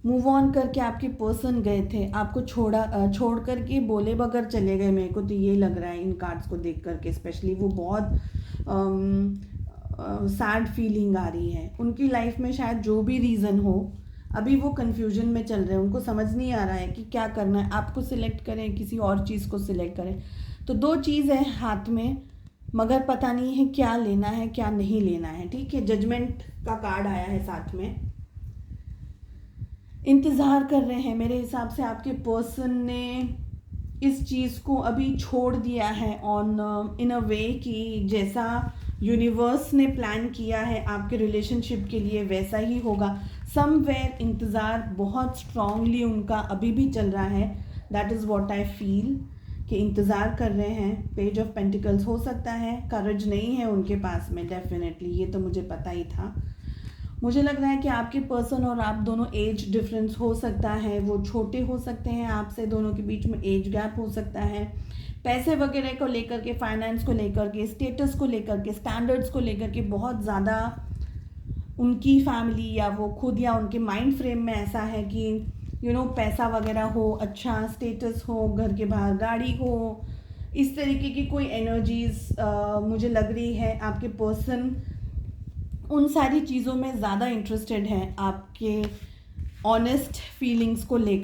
मूव ऑन करके आपके पर्सन गए थे, आपको छोड़ करके बोले बगैर चले गए. मेरे को तो ये लग रहा है इन कार्ड्स को देख करके, स्पेशली वो बहुत सैड फीलिंग आ रही है. उनकी लाइफ में शायद जो भी रीज़न हो, अभी वो कन्फ्यूजन में चल रहे हैं, उनको समझ नहीं आ रहा है कि क्या करना है, आपको सिलेक्ट करें, किसी और चीज़ को सिलेक्ट करें. तो 2 चीज़ है हाथ में, मगर पता नहीं है क्या लेना है क्या नहीं लेना है. ठीक है, जजमेंट का कार्ड आया है साथ में. इंतज़ार कर रहे हैं, मेरे हिसाब से आपके पर्सन ने इस चीज़ को अभी छोड़ दिया है ऑन इन अ वे कि जैसा यूनिवर्स ने प्लान किया है आपके रिलेशनशिप के लिए वैसा ही होगा. समवेयर इंतज़ार बहुत स्ट्रांगली उनका अभी भी चल रहा है. That is what I feel कि इंतज़ार कर रहे हैं. पेज ऑफ पेंटिकल्स हो सकता है, करेज नहीं है उनके पास में, डेफिनेटली, ये तो मुझे पता ही था. मुझे लग रहा है कि आपके पर्सन और आप दोनों एज डिफरेंस हो सकता है, वो छोटे हो सकते हैं आपसे, दोनों के बीच में एज गैप हो सकता है. पैसे वगैरह को लेकर के, फाइनेंस को लेकर के, स्टेटस को लेकर के, स्टैंडर्ड्स को लेकर के बहुत ज़्यादा उनकी फैमिली या वो खुद या उनके माइंड फ्रेम में ऐसा है कि पैसा वगैरह हो, अच्छा स्टेटस हो, घर के बाहर गाड़ी हो, इस तरीके की कोई एनर्जीज मुझे लग रही है. आपके पर्सन उन सारी चीज़ों में ज़्यादा इंटरेस्टेड हैं आपके ऑनेस्ट फीलिंग्स को लिए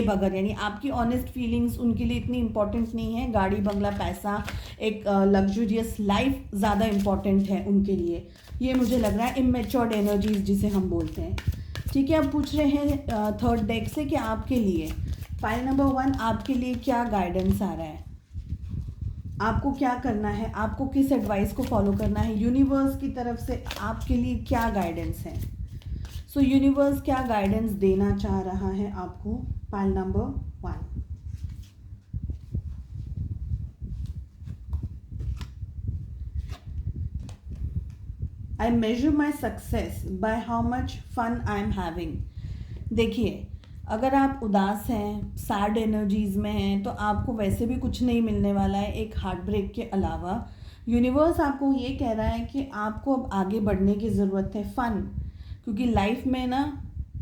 बगैर, यानी आपकी ऑनेस्ट फीलिंग्स उनके लिए इतनी इम्पोर्टेंट नहीं है. गाड़ी बंगला पैसा, एक लग्जूरियस लाइफ ज़्यादा इम्पोर्टेंट है उनके लिए, ये मुझे लग रहा है. इमेच्योर्ड एनर्जीज जिसे हम बोलते हैं. ठीक है, अब पूछ रहे हैं थर्ड डेक से कि आपके लिए पाइल नंबर 1, आपके लिए क्या गाइडेंस आ रहा है, आपको क्या करना है, आपको किस एडवाइस को फॉलो करना है, यूनिवर्स की तरफ से आपके लिए क्या गाइडेंस है। सो यूनिवर्स क्या गाइडेंस देना चाह रहा है आपको, pile number 1। I measure my success by how much fun I am having. देखिए, अगर आप उदास हैं, सैड एनर्जीज में हैं, तो आपको वैसे भी कुछ नहीं मिलने वाला है एक हार्ट ब्रेक के अलावा। यूनिवर्स आपको ये कह रहा है कि आपको अब आगे बढ़ने की ज़रूरत है, फन, क्योंकि लाइफ में ना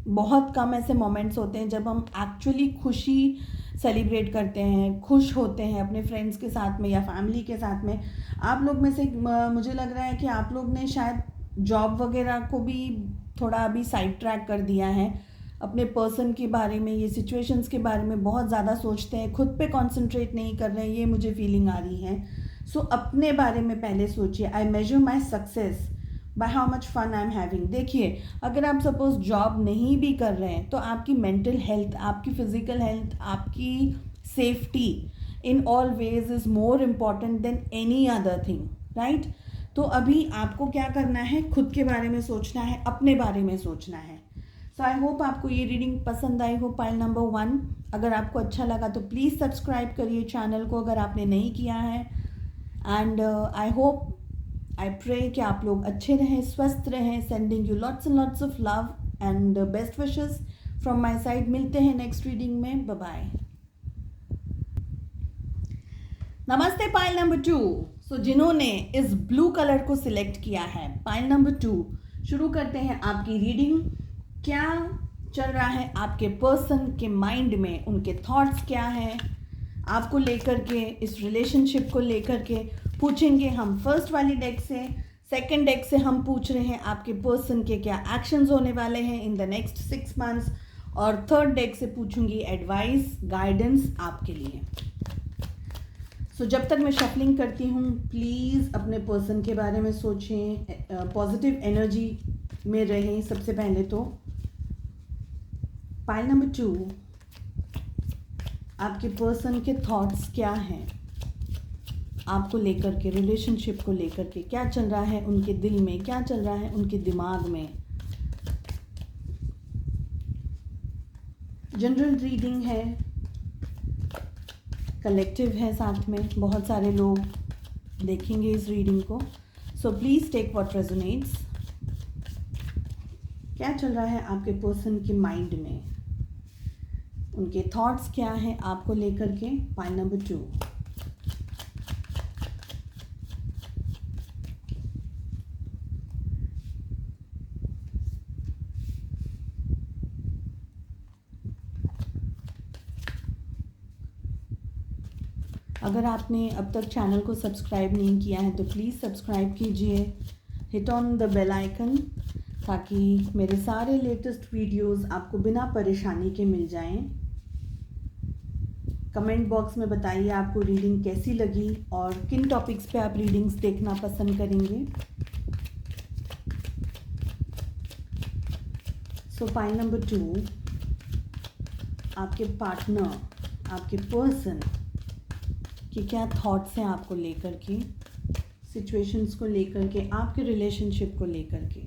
बहुत कम ऐसे मोमेंट्स होते हैं जब हम एक्चुअली खुशी सेलिब्रेट करते हैं, खुश होते हैं अपने फ्रेंड्स के साथ में या फैमिली के साथ में। आप लोग में से मुझे लग रहा है कि आप लोग ने शायद जॉब वगैरह को भी थोड़ा अभी साइड ट्रैक कर दिया है, अपने पर्सन के बारे में, ये सिचुएशंस के बारे में बहुत ज़्यादा सोचते हैं, खुद पे कंसंट्रेट नहीं कर रहे हैं, ये मुझे फीलिंग आ रही है। सो अपने बारे में पहले सोचिए। I measure my success by how much fun I am having. देखिए, अगर आप सपोज जॉब नहीं भी कर रहे हैं तो आपकी मेंटल हेल्थ, आपकी फिजिकल हेल्थ, आपकी safety in all ways is more important than any other thing, right. तो अभी आपको क्या करना है, खुद के बारे में सोचना है, अपने बारे में सोचना है। सो आई होप आपको ये रीडिंग पसंद आई हो, पाइल नंबर 1। अगर आपको अच्छा लगा तो प्लीज़ सब्सक्राइब करिए चैनल को अगर आपने नहीं किया है। And I hope, I pray कि आप लोग अच्छे रहें, स्वस्थ रहें। Sending you lots and lots of love and best wishes from my side. मिलते हैं नेक्स्ट रीडिंग में, बाय बाय। नमस्ते पाइल नंबर 2। सो जिन्होंने इस ब्लू कलर को सिलेक्ट किया है, पाइल नंबर 2, शुरू करते हैं आपकी रीडिंग। क्या चल रहा है आपके पर्सन के माइंड में, उनके थॉट्स क्या हैं आपको लेकर के, इस रिलेशनशिप को लेकर के पूछेंगे हम फर्स्ट वाली डेक से। सेकंड डेक से हम पूछ रहे हैं आपके पर्सन के क्या एक्शंस होने वाले हैं इन द नेक्स्ट 6 मंथ्स, और थर्ड डेक से पूछूंगी एडवाइस, गाइडेंस आपके लिए। सो जब तक मैं शफलिंग करती हूँ, प्लीज़ अपने पर्सन के बारे में सोचें, पॉजिटिव एनर्जी में रहें। सबसे पहले तो पाइल नंबर 2, आपके पर्सन के थॉट्स क्या हैं आपको लेकर के, रिलेशनशिप को लेकर के क्या चल रहा है उनके दिल में, क्या चल रहा है उनके दिमाग में। जनरल रीडिंग है, कलेक्टिव है, साथ में बहुत सारे लोग देखेंगे इस रीडिंग को। So please take what resonates. क्या चल रहा है आपके पर्सन के माइंड में, उनके थॉट्स क्या हैं आपको लेकर के, पाइल नंबर 2। अगर आपने अब तक चैनल को सब्सक्राइब नहीं किया है तो प्लीज़ सब्सक्राइब कीजिए, hit on the bell icon, ताकि मेरे सारे लेटेस्ट वीडियोस आपको बिना परेशानी के मिल जाएं। कमेंट बॉक्स में बताइए आपको रीडिंग कैसी लगी और किन टॉपिक्स पे आप रीडिंग्स देखना पसंद करेंगे। सो पाइल नंबर 2, आपके पार्टनर, आपके पर्सन कि क्या थॉट्स हैं आपको लेकर के, सिचुएशंस को लेकर के, आपके रिलेशनशिप को लेकर के।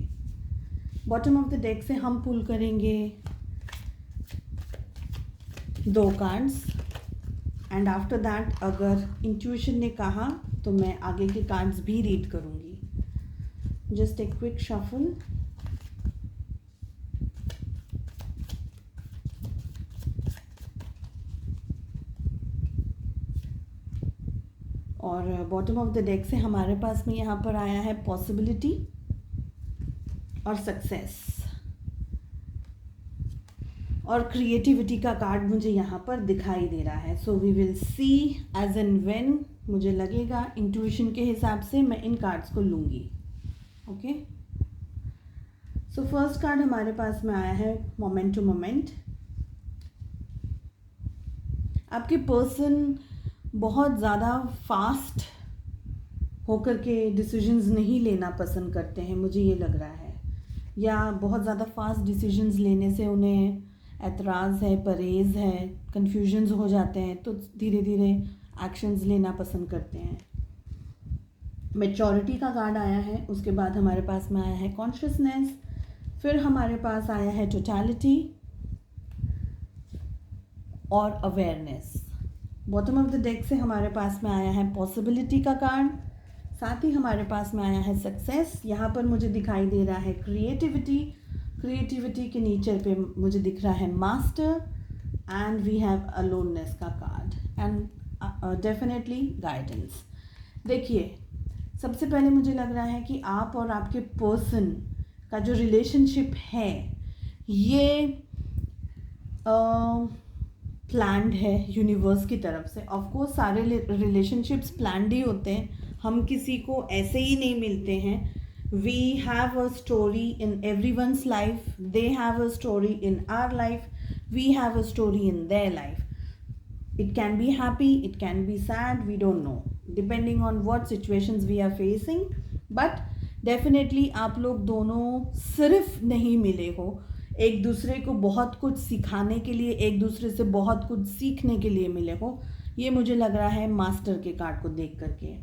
बॉटम ऑफ द डेक से हम पुल करेंगे 2 कार्ड्स, एंड आफ्टर दैट अगर इंट्यूशन ने कहा तो मैं आगे के कार्ड्स भी रीड करूँगी। Just a quick shuffle. और बॉटम ऑफ द डेक से हमारे पास में यहाँ पर आया है पॉसिबिलिटी और सक्सेस, और क्रिएटिविटी का कार्ड मुझे यहाँ पर दिखाई दे रहा है। So we will see as and when मुझे लगेगा इंट्यूशन के हिसाब से मैं इन कार्ड्स को लूँगी। ओके, सो फर्स्ट कार्ड हमारे पास में आया है मोमेंट टू मोमेंट। आपके पर्सन बहुत ज़्यादा फास्ट होकर के डिसीजंस नहीं लेना पसंद करते हैं, मुझे ये लग रहा है, या बहुत ज़्यादा फास्ट डिसीजंस लेने से उन्हें एतराज़ है, परहेज़ है, कन्फ्यूजन्स हो जाते हैं, तो धीरे धीरे एक्शंस लेना पसंद करते हैं। मैच्योरिटी का कार्ड आया है, उसके बाद हमारे पास में आया है कॉन्शियसनेस, फिर हमारे पास आया है टोटलिटी और awareness. Bottom of the deck से हमारे पास में आया है पॉसिबिलिटी का कार्ड, साथ ही हमारे पास में आया है सक्सेस। यहाँ पर मुझे दिखाई दे रहा है क्रिएटिविटी, क्रिएटिविटी के नीचे पे मुझे दिख रहा है master, and we have aloneness का कार्ड एंड डेफिनेटली गाइडेंस। देखिए, सबसे पहले मुझे लग रहा है कि आप और आपके पर्सन का जो रिलेशनशिप है ये प्लान्ड है यूनिवर्स की तरफ से। ऑफ कोर्स सारे रिलेशनशिप्स प्लान्ड ही होते हैं, हम किसी को ऐसे ही नहीं मिलते हैं। We have a story in everyone's life, they have a story in our life, we have a story in their life. It can be happy, it can be sad, we don't know, depending on what situations we are facing. But definitely आप लोग दोनों सिर्फ नहीं मिले हो, एक दूसरे को बहुत कुछ सिखाने के लिए, एक दूसरे से बहुत कुछ सीखने के लिए मिले हो। ये मुझे लग रहा है मास्टर के कार्ड को देख करके।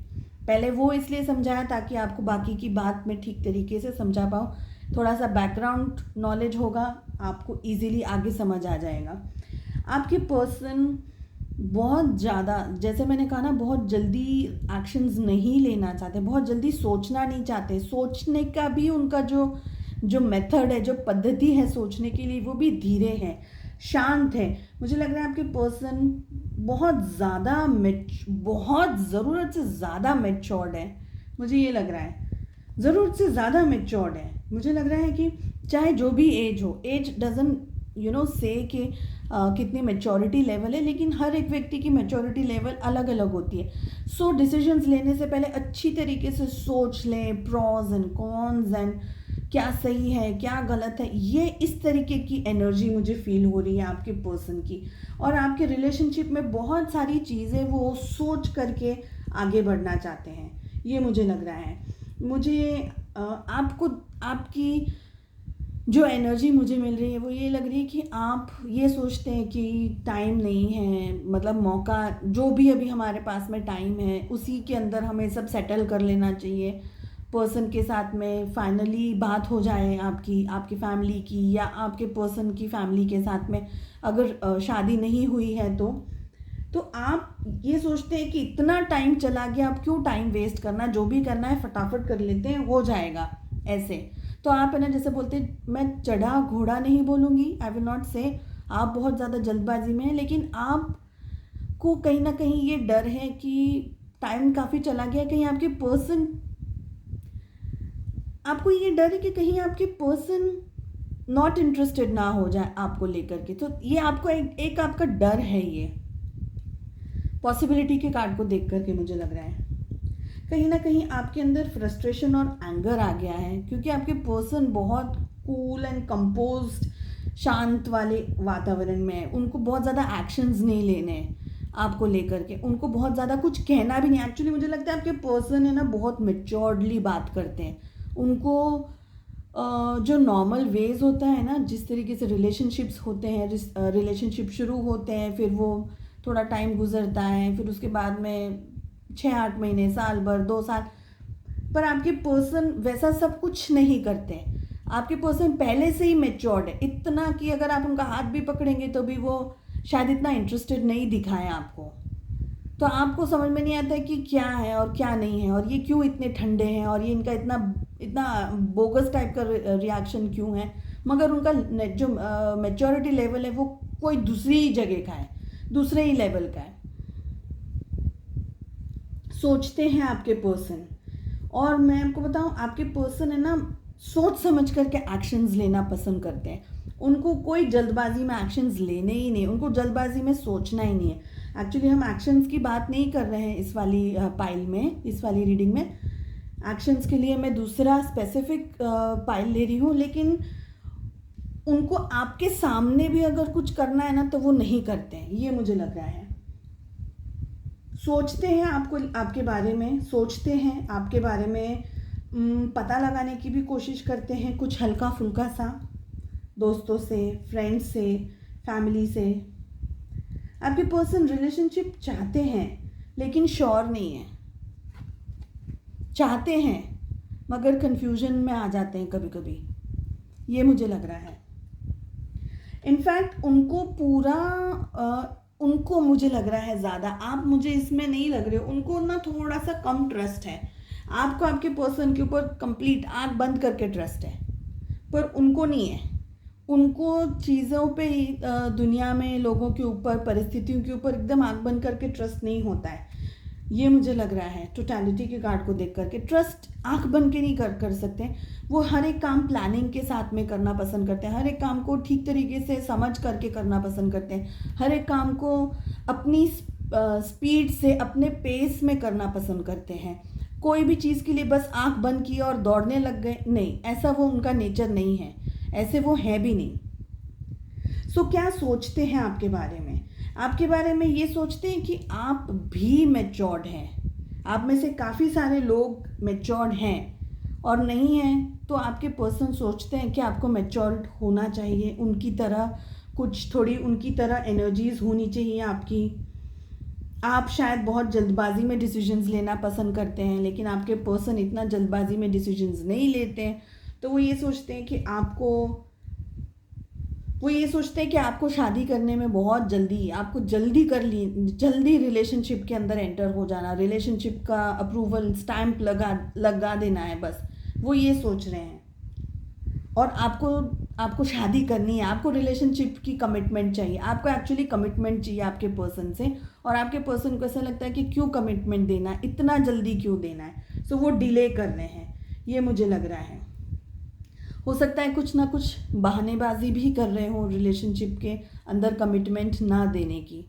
पहले वो इसलिए समझाया ताकि आपको बाकी की बात में ठीक तरीके से समझा पाऊँ, थोड़ा सा बैकग्राउंड नॉलेज होगा, आपको इजीली आगे समझ आ जाएगा। आपके पर्सन बहुत ज़्यादा, जैसे मैंने कहा ना, बहुत जल्दी एक्शंस नहीं लेना चाहते, बहुत जल्दी सोचना नहीं चाहते। सोचने का भी उनका जो मेथड है, जो पद्धति है सोचने के लिए, वो भी धीरे है, शांत है। मुझे लग रहा है आपके पर्सन बहुत ज़्यादा बहुत ज़रूरत से ज़्यादा मैच्योर्ड है। मुझे ये लग रहा है ज़रूरत से ज़्यादा मैच्योर्ड है। मुझे लग रहा है कि चाहे जो भी एज हो, एज डजंट से कि कितनी मैच्योरिटी लेवल है, लेकिन हर एक व्यक्ति की मैच्योरिटी लेवल अलग अलग होती है। सो डिसीजंस लेने से पहले अच्छी तरीके से सोच लें, प्रॉज एंड कॉन्स एंड क्या सही है क्या गलत है। ये इस तरीके की एनर्जी मुझे फील हो रही है आपके पर्सन की। और आपके रिलेशनशिप में बहुत सारी चीज़ें वो सोच करके आगे बढ़ना चाहते हैं, ये मुझे लग रहा है। मुझे आपकी जो एनर्जी मुझे मिल रही है वो ये लग रही है कि आप ये सोचते हैं कि टाइम नहीं है, मतलब मौका जो भी अभी हमारे पास में टाइम है उसी के अंदर हमें सब सेटल कर लेना चाहिए। पर्सन के साथ में फाइनली बात हो जाए आपकी फैमिली की, या आपके पर्सन की फैमिली के साथ में अगर शादी नहीं हुई है तो आप ये सोचते हैं कि इतना टाइम चला गया, आप क्यों टाइम वेस्ट करना, जो भी करना है फटाफट कर लेते हैं, हो जाएगा ऐसे। तो आप है ना, जैसे बोलते हैं, मैं चढ़ा घोड़ा नहीं बोलूँगी, आई विल नॉट से आप बहुत ज़्यादा जल्दबाजी में हैं, लेकिन आपको कहीं ना कहीं ये डर है कि टाइम काफ़ी चला गया, कहीं आपके पर्सन, आपको ये डर है कि कहीं आपके पर्सन नॉट इंटरेस्टेड ना हो जाए आपको लेकर के। तो ये आपको एक आपका डर है। ये पॉसिबिलिटी के कार्ड को देख करके मुझे लग रहा है कहीं ना कहीं आपके अंदर फ्रस्ट्रेशन और एंगर आ गया है, क्योंकि आपके पर्सन बहुत कूल एंड कंपोज्ड, शांत वाले वातावरण में है। उनको बहुत ज़्यादा एक्शंस नहीं लेने हैं आपको लेकर के, उनको बहुत ज़्यादा कुछ कहना भी नहीं। एक्चुअली मुझे लगता है आपके पर्सन है ना, बहुत मैच्योर्डली बात करते हैं। उनको जो नॉर्मल वेज होता है ना, जिस तरीके से रिलेशनशिप्स होते हैं, रिलेशनशिप शुरू होते हैं, फिर वो थोड़ा टाइम गुजरता है, फिर उसके बाद में 6-8 महीने, साल भर, 2 साल, पर आपके पर्सन वैसा सब कुछ नहीं करते। आपके पर्सन पहले से ही मैच्योर्ड है, इतना कि अगर आप उनका हाथ भी पकड़ेंगे तो भी वो शायद इतना इंटरेस्टेड नहीं दिखाएं आपको। तो आपको समझ में नहीं आता है कि क्या है और क्या नहीं है, और ये क्यों इतने ठंडे हैं, और ये इनका इतना बोगस टाइप का रिएक्शन क्यों है। मगर उनका जो मैच्योरिटी लेवल है वो कोई दूसरी जगह का है, दूसरे ही लेवल का है। सोचते हैं आपके पर्सन, और मैं आपको बताऊं, आपके पर्सन है ना, सोच समझ करके एक्शंस लेना पसंद करते हैं। उनको कोई जल्दबाजी में एक्शंस लेने ही नहीं, उनको जल्दबाजी में सोचना ही नहीं है। एक्चुअली हम एक्शंस की बात नहीं कर रहे हैं इस वाली पाइल में, इस वाली रीडिंग में। एक्शंस के लिए मैं दूसरा स्पेसिफिक पाइल ले रही हूँ, लेकिन उनको आपके सामने भी अगर कुछ करना है ना तो वो नहीं करते हैं, ये मुझे लग रहा है। सोचते हैं आपके बारे में, सोचते हैं आपके बारे में, पता लगाने की भी कोशिश करते हैं, कुछ हल्का फुल्का सा, दोस्तों से, फ्रेंड्स से, फैमिली से। आपके पर्सन रिलेशनशिप चाहते हैं लेकिन श्योर नहीं है, चाहते हैं मगर कंफ्यूजन में आ जाते हैं कभी कभी, ये मुझे लग रहा है। इनफैक्ट उनको उनको मुझे लग रहा है ज़्यादा, आप मुझे इसमें नहीं लग रहे हो, उनको ना थोड़ा सा कम ट्रस्ट है। आपको आपके पर्सन के ऊपर कंप्लीट आँख बंद करके ट्रस्ट है, पर उनको नहीं है। उनको चीज़ों पे ही दुनिया में लोगों के ऊपर, परिस्थितियों के ऊपर एकदम आँख बंद करके ट्रस्ट नहीं होता है, ये मुझे लग रहा है। टोटलिटी के कार्ड को देख करके ट्रस्ट आँख बंद के नहीं कर सकते। वो हर एक काम प्लानिंग के साथ में करना पसंद करते हैं, हर एक काम को ठीक तरीके से समझ करके करना पसंद करते हैं, हर एक काम को अपनी स्पीड से, अपने पेस में करना पसंद करते हैं। कोई भी चीज़ के लिए बस आँख बंद की और दौड़ने लग गए, नहीं, ऐसा वो उनका नेचर नहीं है, ऐसे वो है भी नहीं। सो क्या सोचते हैं आपके बारे में? आपके बारे में ये सोचते हैं कि आप भी मैच्योर्ड हैं। आप में से काफ़ी सारे लोग मैच्योर्ड हैं और नहीं हैं, तो आपके पर्सन सोचते हैं कि आपको मैच्योर्ड होना चाहिए, उनकी तरह कुछ थोड़ी उनकी तरह एनर्जीज होनी चाहिए आपकी। आप शायद बहुत जल्दबाजी में डिसीजंस लेना पसंद करते हैं, लेकिन आपके पर्सन इतना जल्दबाजी में डिसीजंस नहीं लेते हैं। तो वो ये सोचते हैं कि आपको शादी करने में बहुत जल्दी, आपको जल्दी रिलेशनशिप के अंदर एंटर हो जाना, रिलेशनशिप का अप्रूवल स्टैंप लगा देना है, बस वो ये सोच रहे हैं। और आपको शादी करनी है, आपको रिलेशनशिप की कमिटमेंट चाहिए, आपको एक्चुअली कमिटमेंट चाहिए आपके पर्सन से। और आपके पर्सन को ऐसा लगता है कि क्यों कमिटमेंट देना है, इतना जल्दी क्यों देना है, सो वो डिले कर रहे हैं, ये मुझे लग रहा है। हो सकता है कुछ ना कुछ बहानेबाजी भी कर रहे हो रिलेशनशिप के अंदर कमिटमेंट ना देने की।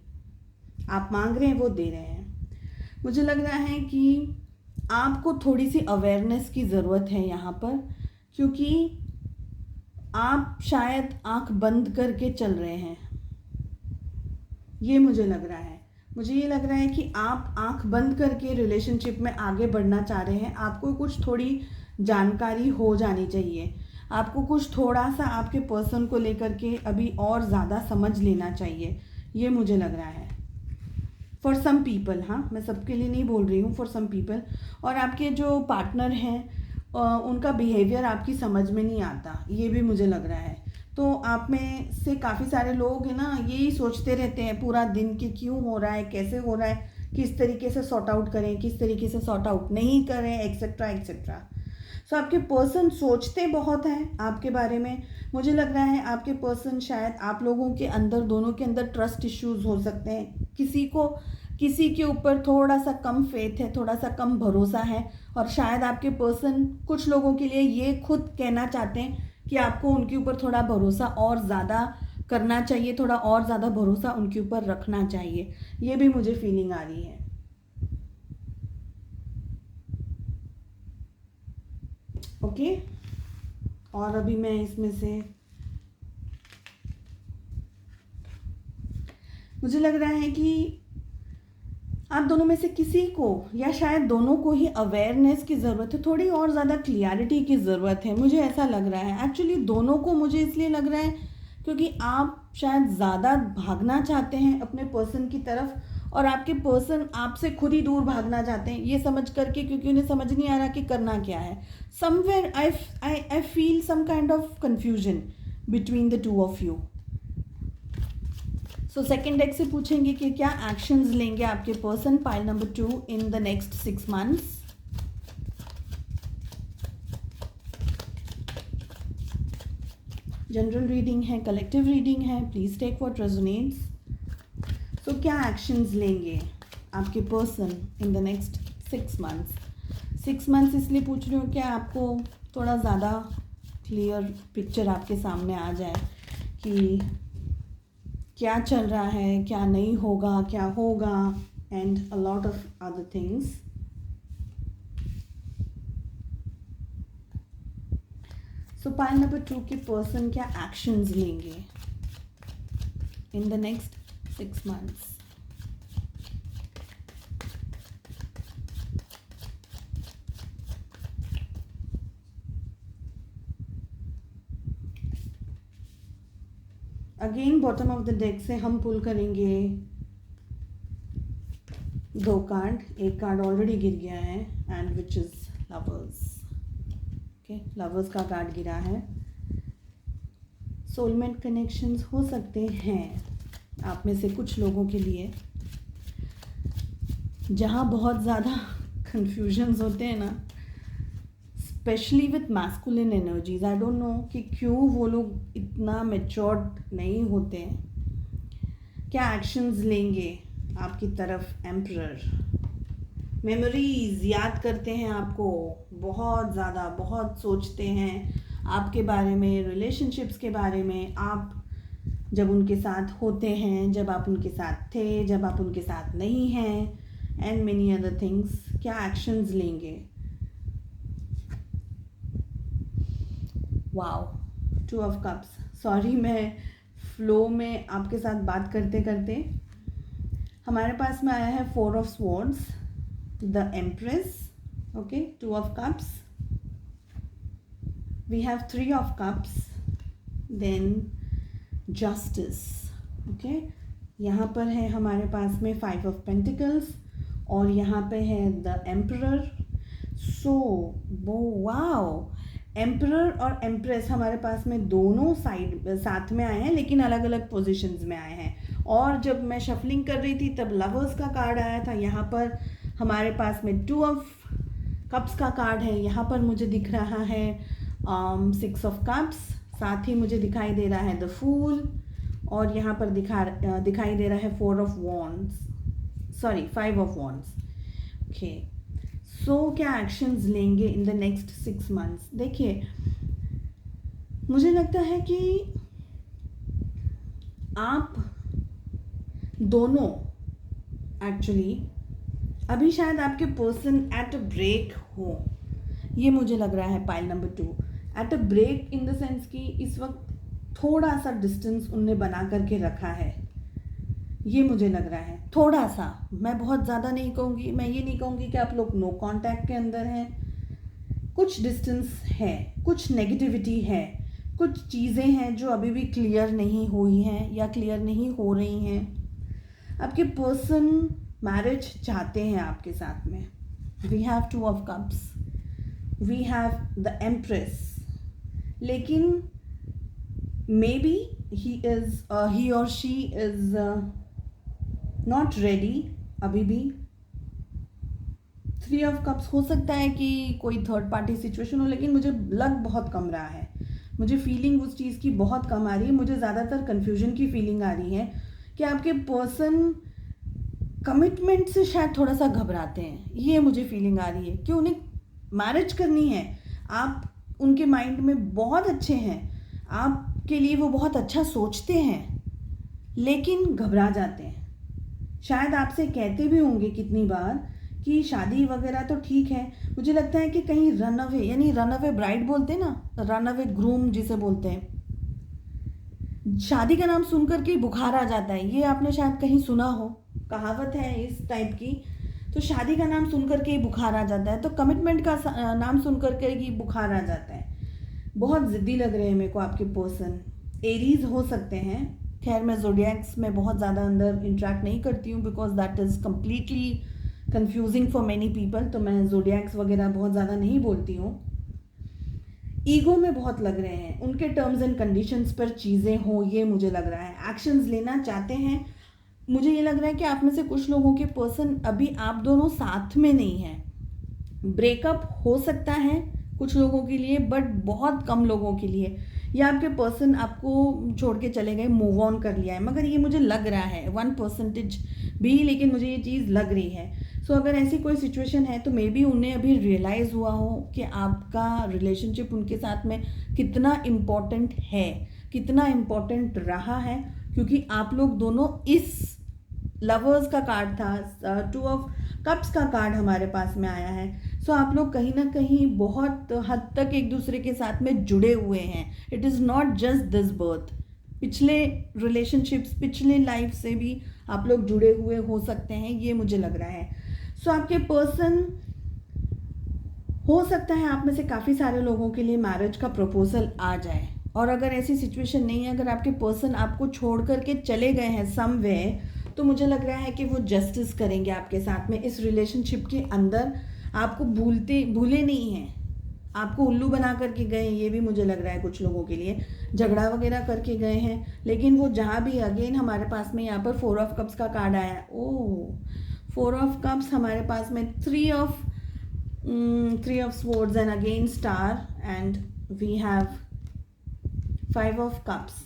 आप मांग रहे हैं, वो दे रहे हैं। मुझे लग रहा है कि आपको थोड़ी सी अवेयरनेस की ज़रूरत है यहाँ पर, क्योंकि आप शायद आंख बंद करके चल रहे हैं, ये मुझे लग रहा है। मुझे ये लग रहा है कि आप आंख बंद करके रिलेशनशिप में आगे बढ़ना चाह रहे हैं। आपको कुछ थोड़ी जानकारी हो जानी चाहिए, आपको कुछ थोड़ा सा आपके पर्सन को लेकर के अभी और ज़्यादा समझ लेना चाहिए, ये मुझे लग रहा है। फॉर सम पीपल, हाँ, मैं सबके लिए नहीं बोल रही हूँ, फॉर सम पीपल। और आपके जो पार्टनर हैं उनका बिहेवियर आपकी समझ में नहीं आता, ये भी मुझे लग रहा है। तो आप में से काफ़ी सारे लोग हैं ना, यही सोचते रहते हैं पूरा दिन कि क्यों हो रहा है, कैसे हो रहा है, किस तरीके से सॉर्ट आउट करें, किस तरीके से सॉर्ट आउट नहीं करें, एक्सेट्रा एक्सेट्रा। सो आपके पर्सन सोचते बहुत हैं आपके बारे में। मुझे लग रहा है आपके पर्सन, शायद आप लोगों के अंदर, दोनों के अंदर ट्रस्ट इश्यूज हो सकते हैं। किसी के ऊपर थोड़ा सा कम फेथ है, थोड़ा सा कम भरोसा है। और शायद आपके पर्सन कुछ लोगों के लिए ये खुद कहना चाहते हैं कि आपको उनके ऊपर थोड़ा भरोसा और ज़्यादा करना चाहिए, थोड़ा और ज़्यादा भरोसा उनके ऊपर रखना चाहिए, ये भी मुझे फीलिंग आ रही है। ओके, और अभी मैं इसमें से, मुझे लग रहा है कि आप दोनों में से किसी को, या शायद दोनों को ही अवेयरनेस की ज़रूरत है, थोड़ी और ज़्यादा क्लियरिटी की ज़रूरत है, मुझे ऐसा लग रहा है। एक्चुअली दोनों को मुझे इसलिए लग रहा है क्योंकि आप शायद ज़्यादा भागना चाहते हैं अपने पर्सन की तरफ, और आपके पर्सन आपसे खुद ही दूर भागना चाहते हैं, ये समझ करके, क्योंकि उन्हें समझ नहीं आ रहा कि करना क्या है। Somewhere I feel some kind of confusion between the two of you. So second deck से पूछेंगे कि क्या एक्शंस लेंगे आपके person, pile number 2, in the next 6 months. General reading है, कलेक्टिव रीडिंग है, please take what resonates. So क्या actions लेंगे आपके person in the next 6 months. 6 months इसलिए पूछ रही हूँ कि आपको थोड़ा ज़्यादा क्लियर पिक्चर आपके सामने आ जाए कि क्या चल रहा है, क्या नहीं होगा, क्या होगा, and a lot of other things. So pile number 2 के पर्सन क्या एक्शंस लेंगे इन the next 6 months। Again bottom of the deck से हम पुल करेंगे 2 कार्ड. एक कार्ड ऑलरेडी गिर गया है and which is lovers. Okay, lovers का कार्ड गिरा है. सोलमेट कनेक्शंस हो सकते हैं आप में से कुछ लोगों के लिए, जहाँ बहुत ज़्यादा कन्फ्यूजन्स होते हैं ना, specially with masculine energies. I don't know कि क्यों वो लोग इतना मैच्योर्ड नहीं होते हैं. क्या एक्शंस लेंगे आपकी तरफ एम्परर. मेमोरीज याद करते हैं आपको बहुत ज़्यादा, बहुत सोचते हैं आपके बारे में, रिलेशनशिप्स के बारे में, आप जब उनके साथ होते हैं, जब आप उनके साथ थे, जब आप उनके साथ नहीं हैं, एंड मेनी अदर थिंग्स. क्या एक्शंस लेंगे. Wow, 2 of cups. सॉरी, मैं फ्लो में आपके साथ बात करते करते. हमारे पास में आया है 4 of swords, the empress. Okay, 2 of cups. We have 3 of cups, then justice. Okay, यहाँ पर है हमारे पास में 5 ऑफ पेंटिकल्स और यहाँ पे है the emperor. So wow, emperor और एम्प्रेस हमारे पास में दोनों साइड साथ में आए हैं, लेकिन अलग अलग पोजीशंस में आए हैं. और जब मैं शफलिंग कर रही थी तब लवर्स का कार्ड आया था. यहाँ पर हमारे पास में 2 ऑफ कप्स का कार्ड है. यहाँ पर मुझे दिख रहा है 6 ऑफ कप्स. साथ ही मुझे दिखाई दे रहा है द फूल. और यहाँ पर दिखाई दे रहा है 4 of wands, sorry 5 of wands. Okay, so क्या एक्शंस लेंगे इन द नेक्स्ट 6 मंथ्स. देखिए, मुझे लगता है कि आप दोनों एक्चुअली अभी शायद आपके पर्सन एट अ ब्रेक हो. ये मुझे लग रहा है pile number 2. At a break in the sense कि इस वक्त थोड़ा सा डिस्टेंस उनने बना करके रखा है. ये मुझे लग रहा है थोड़ा सा. मैं बहुत ज़्यादा नहीं कहूँगी, मैं ये नहीं कहूँगी कि आप लोग नो कांटेक्ट के अंदर हैं. कुछ डिस्टेंस है, कुछ नेगेटिविटी है, कुछ चीज़ें हैं जो अभी भी क्लियर नहीं हुई हैं या क्लियर नहीं हो रही हैं. आपके पर्सन मैरिज चाहते हैं आपके साथ में. We have 2 of cups, we have the empress. लेकिन maybe he or she is not ready अभी भी. 3 ऑफ कप्स हो सकता है कि कोई थर्ड पार्टी सिचुएशन हो, लेकिन मुझे लग बहुत कम रहा है. मुझे फीलिंग उस चीज़ की बहुत कम आ रही है. मुझे ज़्यादातर कन्फ्यूजन की फीलिंग आ रही है कि आपके पर्सन कमिटमेंट से शायद थोड़ा सा घबराते हैं. ये मुझे फीलिंग आ रही है कि उन्हें मैरिज करनी है. आप उनके माइंड में बहुत अच्छे हैं, आपके लिए वो बहुत अच्छा सोचते हैं, लेकिन घबरा जाते हैं. शायद आपसे कहते भी होंगे कितनी बार कि शादी वगैरह तो ठीक है. मुझे लगता है कि कहीं रन अवे, यानी रन अवे ब्राइड बोलते हैं ना, रन अवे ग्रूम जिसे बोलते हैं. शादी का नाम सुनकर के बुखार आ जाता है. ये आपने शायद कहीं सुना हो, कहावत है इस टाइप की. तो शादी का नाम सुनकर के ही बुखार आ जाता है, तो कमिटमेंट का नाम सुनकर के ही बुखार आ जाता है. बहुत ज़िद्दी लग रहे हैं मेरे को आपके पर्सन. एरीज हो सकते हैं. खैर, मैं ज़ोडिएक्स में बहुत ज़्यादा अंदर इंटरेक्ट नहीं करती हूँ because that is completely confusing for many people. तो मैं ज़ोडिएक्स वगैरह बहुत ज़्यादा नहीं बोलती हूँ. ईगो में बहुत लग रहे हैं. उनके टर्म्स एंड कंडीशंस पर चीज़ें हो, ये मुझे लग रहा है. एक्शंस लेना चाहते हैं. मुझे ये लग रहा है कि आप में से कुछ लोगों के पर्सन अभी आप दोनों साथ में नहीं हैं. ब्रेकअप हो सकता है कुछ लोगों के लिए, बट बहुत कम लोगों के लिए. या आपके पर्सन आपको छोड़ के चले गए, मूव ऑन कर लिया है. मगर ये मुझे लग रहा है 1% भी, लेकिन मुझे ये चीज़ लग रही है. सो अगर ऐसी कोई सिचुएशन है तो मे बी उन्हें अभी रियलाइज़ हुआ हो कि आपका रिलेशनशिप उनके साथ में कितना इम्पोर्टेंट है, कितना इम्पोर्टेंट रहा है. क्योंकि आप लोग दोनों, इस लवर्स का कार्ड था, 2 ऑफ कप्स का कार्ड हमारे पास में आया है. सो आप लोग कहीं ना कहीं बहुत हद तक एक दूसरे के साथ में जुड़े हुए हैं. It is not just this birth. पिछले रिलेशनशिप्स, पिछले लाइफ से भी आप लोग जुड़े हुए हो सकते हैं, ये मुझे लग रहा है. सो आपके पर्सन, हो सकता है आप में से काफ़ी सारे लोगों के लिए मैरिज का प्रपोजल आ जाए. और अगर ऐसी सिचुएशन नहीं है, अगर आपके पर्सन आपको छोड़ करके चले गए हैं समवेयर, तो मुझे लग रहा है कि वो जस्टिस करेंगे आपके साथ में इस रिलेशनशिप के अंदर। आपको भूले नहीं हैं, आपको उल्लू बना करके गए हैं, ये भी मुझे लग रहा है कुछ लोगों के लिए झगड़ा वगैरह करके गए हैं। लेकिन वो जहाँ भी, अगेन हमारे पास में यहाँ पर 4 ऑफ कप्स का कार्ड आया है। ओह, 4 ऑफ कप्स हमारे पास में, 3 of swords and again star, and we have 5 of cups.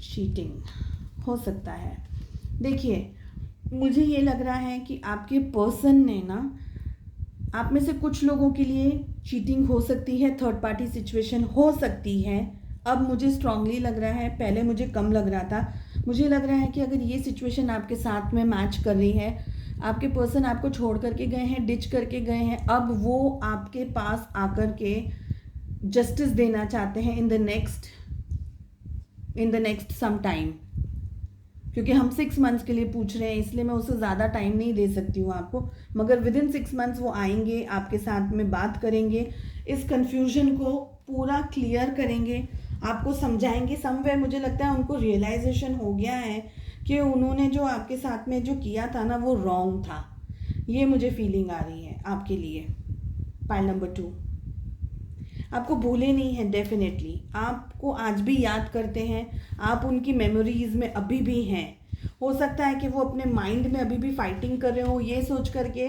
Cheating हो सकता है। देखिए, मुझे ये लग रहा है कि आपके पर्सन ने ना, आप में से कुछ लोगों के लिए चीटिंग हो सकती है, थर्ड पार्टी सिचुएशन हो सकती है। अब मुझे स्ट्रांगली लग रहा है, पहले मुझे कम लग रहा था, मुझे लग रहा है कि अगर ये सिचुएशन आपके साथ में मैच कर रही है, आपके पर्सन आपको छोड़ करके गए हैं, डिच करके गए हैं, अब वो आपके पास आकर के जस्टिस देना चाहते हैं in the next some time. क्योंकि हम 6 मंथ्स के लिए पूछ रहे हैं, इसलिए मैं उससे ज़्यादा टाइम नहीं दे सकती हूँ आपको, मगर विद इन 6 मंथ्स वो आएंगे, आपके साथ में बात करेंगे, इस कन्फ्यूजन को पूरा क्लियर करेंगे, आपको समझाएंगे। समवेयर मुझे लगता है उनको रियलाइजेशन हो गया है कि उन्होंने जो आपके साथ में जो किया था ना, वो रॉन्ग था। ये मुझे फीलिंग आ रही है आपके लिए। पाइल नंबर 2, आपको भूले नहीं हैं, डेफिनेटली आपको आज भी याद करते हैं, आप उनकी मेमोरीज में अभी भी हैं। हो सकता है कि वो अपने माइंड में अभी भी फाइटिंग कर रहे हो, ये सोच करके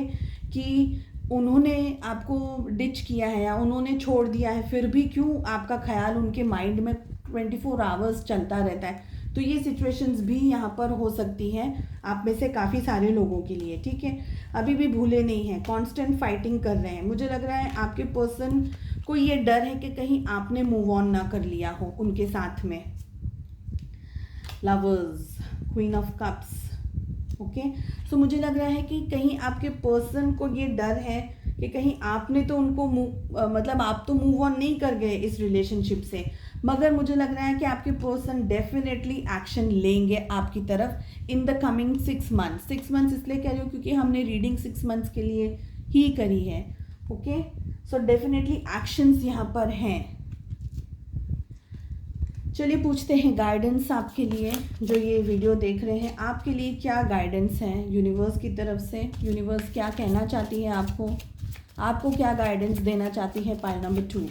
कि उन्होंने आपको डिच किया है या उन्होंने छोड़ दिया है, फिर भी क्यों आपका ख्याल उनके माइंड में 24 आवर्स चलता रहता है। तो ये सिचुएशंस भी यहाँ पर हो सकती है आप में से काफ़ी सारे लोगों के लिए, ठीक है। अभी भी भूले नहीं हैं, कांस्टेंट फाइटिंग कर रहे हैं। मुझे लग रहा है आपके पर्सन को ये डर है कि कहीं आपने मूव ऑन ना कर लिया हो उनके साथ में। Lovers, queen of cups, okay. So मुझे लग रहा है कि कहीं आपके पर्सन को ये डर है कि कहीं आपने तो उनको मतलब आप तो मूव ऑन नहीं कर गए इस रिलेशनशिप से, मगर मुझे लग रहा है कि आपके पर्सन डेफिनेटली एक्शन लेंगे आपकी तरफ in the coming 6 months. 6 months इसलिए कह रही हूँ क्योंकि हमने रीडिंग 6 मंथ्स के लिए ही करी है, ओके। सो डेफिनेटली एक्शंस यहाँ पर हैं। चलिए पूछते हैं गाइडेंस आपके लिए, जो ये वीडियो देख रहे हैं, आपके लिए क्या गाइडेंस है यूनिवर्स की तरफ से। यूनिवर्स क्या कहना चाहती है आपको क्या गाइडेंस देना चाहती है। Pile number 2,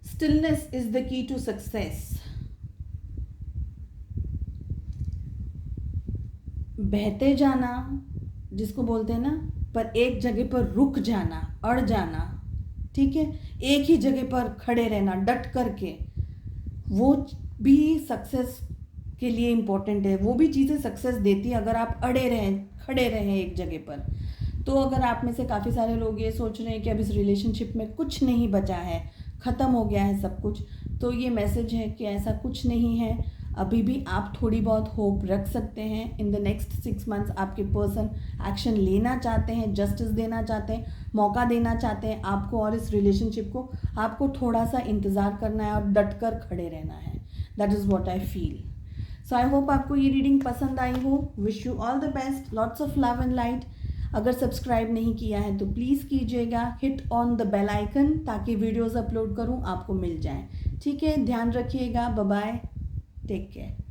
stillness is the key to success. बहते जाना जिसको बोलते हैं ना, पर एक जगह पर रुक जाना, अड़ जाना, ठीक है, एक ही जगह पर खड़े रहना डट करके, वो भी सक्सेस के लिए इम्पोर्टेंट है। वो भी चीज़ें सक्सेस देती है अगर आप अड़े रहें, खड़े रहें एक जगह पर। तो अगर आप में से काफ़ी सारे लोग ये सोच रहे हैं कि अब इस रिलेशनशिप में कुछ नहीं बचा है, ख़त्म हो गया है सब कुछ, तो ये मैसेज है कि ऐसा कुछ नहीं है। अभी भी आप थोड़ी बहुत होप रख सकते हैं। इन द नेक्स्ट 6 मंथ्स आपके पर्सन एक्शन लेना चाहते हैं, जस्टिस देना चाहते हैं, मौका देना चाहते हैं आपको और इस रिलेशनशिप को। आपको थोड़ा सा इंतज़ार करना है और डट कर खड़े रहना है। That is what I feel. So I hope आपको ये रीडिंग पसंद आई हो। Wish you all the best, lots of love and light. अगर सब्सक्राइब नहीं किया है तो प्लीज़ कीजिएगा, hit on the bell icon, ताकि वीडियोस अपलोड करूं आपको मिल जाएं। ठीक है, ध्यान रखिएगा, बाय बाय, टेक केयर।